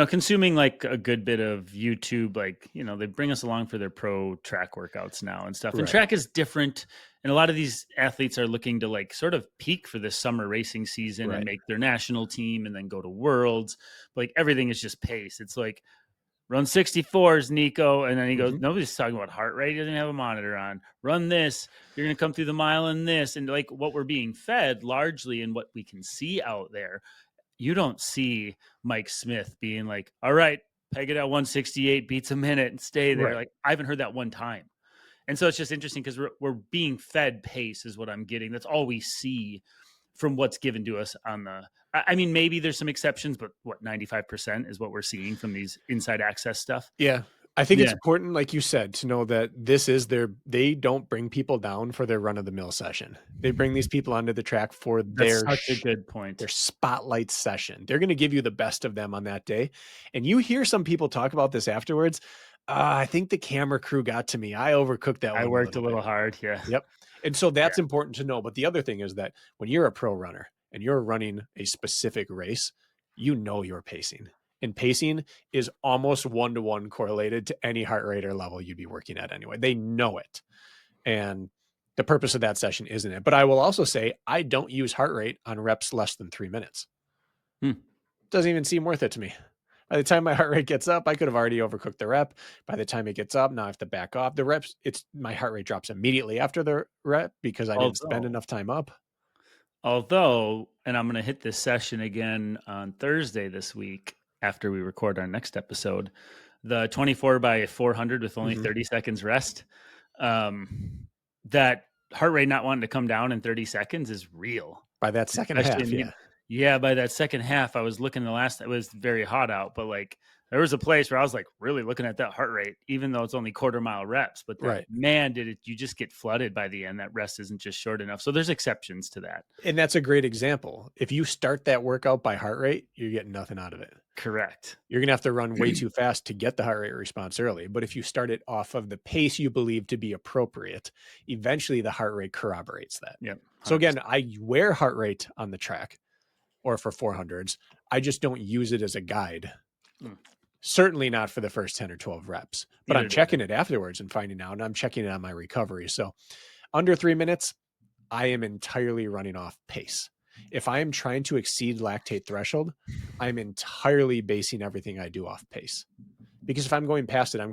consuming like a good bit of YouTube. Like, they bring us along for their pro track workouts now and stuff. And Right. track is different. And a lot of these athletes are looking to like sort of peak for this summer racing season and Right. make their national team and then go to worlds. Like everything is just pace. It's like, run 64s, Nico. And then he goes, Mm-hmm. nobody's talking about heart rate. He doesn't have a monitor on. Run this. You're going to come through the mile in this. And like what we're being fed largely and what we can see out there, you don't see Mike Smith being like, all right, peg it at 168 beats a minute and stay there. Right. Like I haven't heard that one time. And so it's just interesting because we're being fed pace is what I'm getting. That's all we see from what's given to us on the. I mean, maybe there's some exceptions, but what 95% is what we're seeing from these inside access stuff. Yeah. I think it's Yeah, important, like you said, to know that they don't bring people down for their run of the mill session. They bring these people onto the track for that's such a good their point. spotlight session. They're going to give you the best of them on that day. And you hear some people talk about this afterwards. I think the camera crew got to me. I overcooked that I one a worked a little bit. little hard. Yeah. Yep. And so Yeah. that's important to know. But the other thing is that when you're a pro runner and you're running a specific race, you know your pacing. And pacing is almost one-to-one correlated to any heart rate or level you'd be working at anyway. They know it. And the purpose of that session isn't it. But I will also say I don't use heart rate on reps less than 3 minutes. Hmm. Doesn't even seem worth it to me. By the time my heart rate gets up, I could have already overcooked the rep. By the time it gets up, now I have to back off. The reps, it's my heart rate drops immediately after the rep because I didn't spend Although, enough time up. and I'm going to hit this session again on Thursday this week after we record our next episode, the 24 by 400 with only Mhm. 30 seconds rest. That heart rate not wanting to come down in 30 seconds is real. By that second Especially half, in yeah. yeah, by that second half, I was looking it was very hot out, but, like, there was a place where I was, like, really looking at that heart rate, even though it's only quarter mile reps, but that Right. man, did it you just get flooded by the end, that rest isn't just short enough, so there's exceptions to that. And that's a great example. If you start that workout by heart rate, you're getting nothing out of it. Correct. You're going to have to run way too fast to get the heart rate response early. But if you start it off of the pace you believe to be appropriate, eventually the heart rate corroborates that. Yep, So 100%. again, I wear heart rate on the track or for 400s. I just don't use it as a guide. Mm. Certainly not for the first 10 or 12 reps, but Neither I'm did I. checking it afterwards and finding out, and I'm checking it on my recovery. So under 3 minutes, I am entirely running off pace. If I am trying to exceed lactate threshold, I'm entirely basing everything I do off pace. Because if I'm going past it, I'm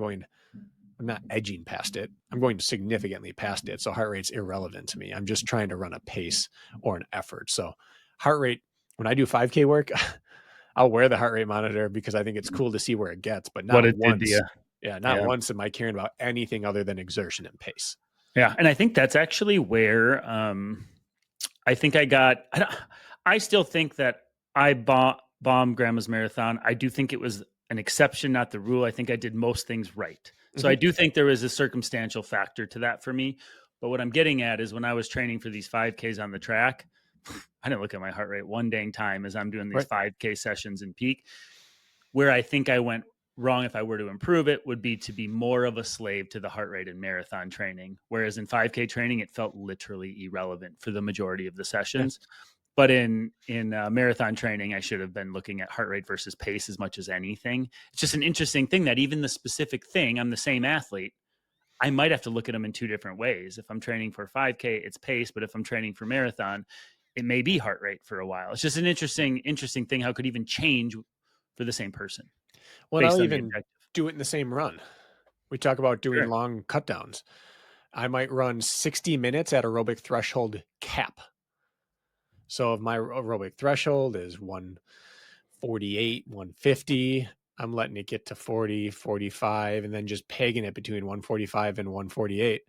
not edging past it. I'm going significantly past it. So heart rate's irrelevant to me. I'm just trying to run a pace or an effort. So heart rate, when I do 5K work, I'll wear the heart rate monitor because I think it's cool to see where it gets, but What not it did to once. you. Yeah, not Yeah. once am I caring about anything other than exertion and pace. Yeah, and I think that's actually where, I think I still think that I bombed Grandma's Marathon. I do think it was an exception, not the rule. I think I did most things right. So I Mhm. do think there is a circumstantial factor to that for me. But what I'm getting at is when I was training for these 5Ks on the track, I didn't look at my heart rate one dang time as I'm doing these Right. 5K sessions in peak. Where I think I went wrong, if I were to improve it, would be to be more of a slave to the heart rate in marathon training. Whereas in 5K training, it felt literally irrelevant for the majority of the Yeah. sessions. But in marathon training, I should have been looking at heart rate versus pace as much as anything. It's just an interesting thing that even the specific thing, I'm the same athlete, I might have to look at them in two different ways. If I'm training for 5K, it's pace, but if I'm training for marathon, it may be heart rate for a while. It's just an interesting thing how it could even change for the same person Well, based I'll on the even objective. do it in the same run. We talk about doing Sure. long cut downs. I might run 60 minutes at aerobic threshold cap. So if my aerobic threshold is 148, 150, I'm letting it get to 40, 45, and then just pegging it between 145 and 148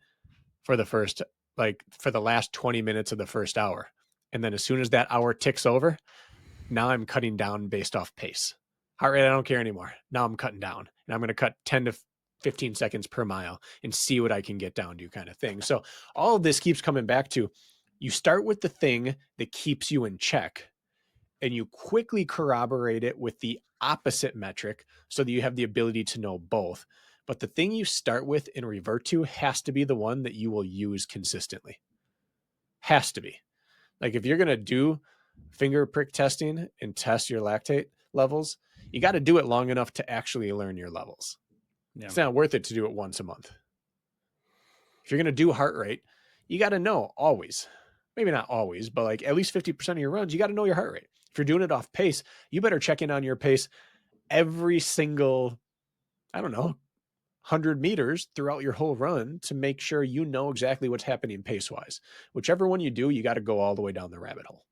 for the last 20 minutes of the first hour. And then as soon as that hour ticks over, now I'm cutting down based off pace. Heart rate, I don't care anymore. Now I'm cutting down, and I'm going to cut 10 to 15 seconds per mile and see what I can get down to, kind of thing. So all of this keeps coming back to, you start with the thing that keeps you in check and you quickly corroborate it with the opposite metric so that you have the ability to know both. But the thing you start with and revert to has to be the one that you will use consistently. Has to be. Like if you're going to do finger prick testing and test your lactate levels, you got to do it long enough to actually learn your levels. Yeah. It's not worth it to do it once a month. If you're going to do heart rate, you got to know always, maybe not always, but like at least 50% of your runs, you got to know your heart rate. If you're doing it off pace, you better check in on your pace every single, I don't know, 100 meters throughout your whole run to make sure you know exactly what's happening pace wise. Whichever one you do, you got to go all the way down the rabbit hole.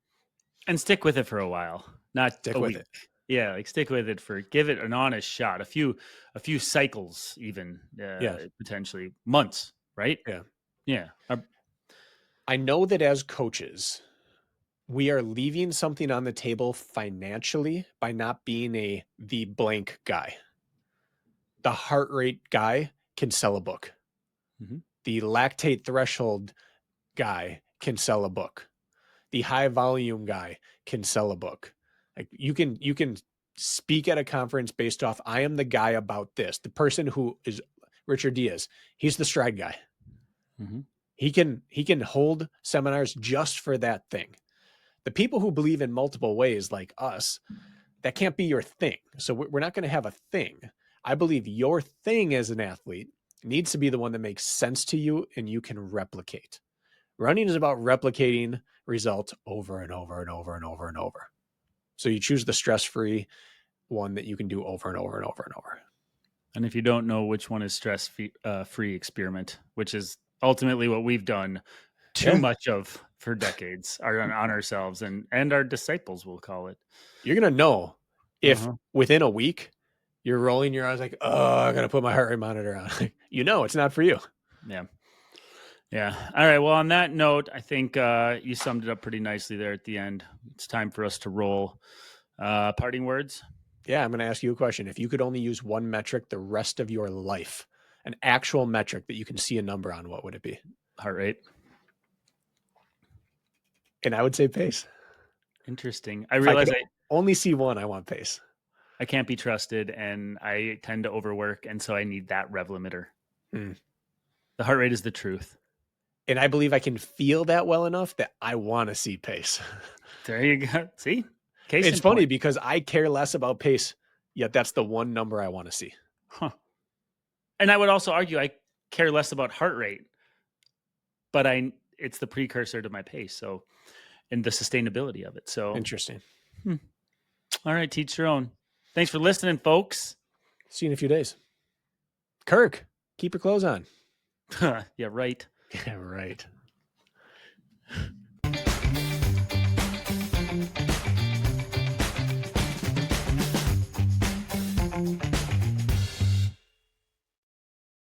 And stick with it for a while, not Stick a with week. it. Yeah, like stick with it give it an honest shot, a few cycles, even Yeah. potentially months, right? Yeah. Yeah. I know that as coaches, we are leaving something on the table financially by not being the blank guy. The heart rate guy can sell a book. Mhm. The lactate threshold guy can sell a book. The high volume guy can sell a book. Like you can speak at a conference based off, I am the guy about this. The person who is Richard Diaz, he's the stride guy. Mm-hmm. He can hold seminars just for that thing. The people who believe in multiple ways like us, that can't be your thing. So we're not going to have a thing. I believe your thing as an athlete needs to be the one that makes sense to you and you can replicate. Running is about replicating results over and over and over and over and over. So you choose the stress-free one that you can do over and over and over and over. And if you don't know which one is stress-free, experiment, which is ultimately what we've done too much of for decades on ourselves and our disciples, we'll call it. You're going to know if within a week you're rolling your eyes like, oh, I got to put my heart rate monitor on. It's not for you. Yeah. Yeah. All right. Well, on that note, I think you summed it up pretty nicely there at the end. It's time for us to roll. Parting words? Yeah, I'm going to ask you a question. If you could only use one metric the rest of your life, an actual metric that you can see a number on, what would it be? Heart rate. And I would say pace. Interesting. I realize I only see one. I want pace. I can't be trusted, and I tend to overwork, and so I need that rev limiter. The heart rate is the truth. And I believe I can feel that well enough that I want to see pace. There you go. See? It's funny because I care less about pace, yet that's the one number I want to see. Huh. And I would also argue I care less about heart rate, but it's the precursor to my pace. So, and the sustainability of it. So interesting. All right. Teach your own. Thanks for listening, folks. See you in a few days. Kirk, keep your clothes on. Yeah, right. Yeah, right.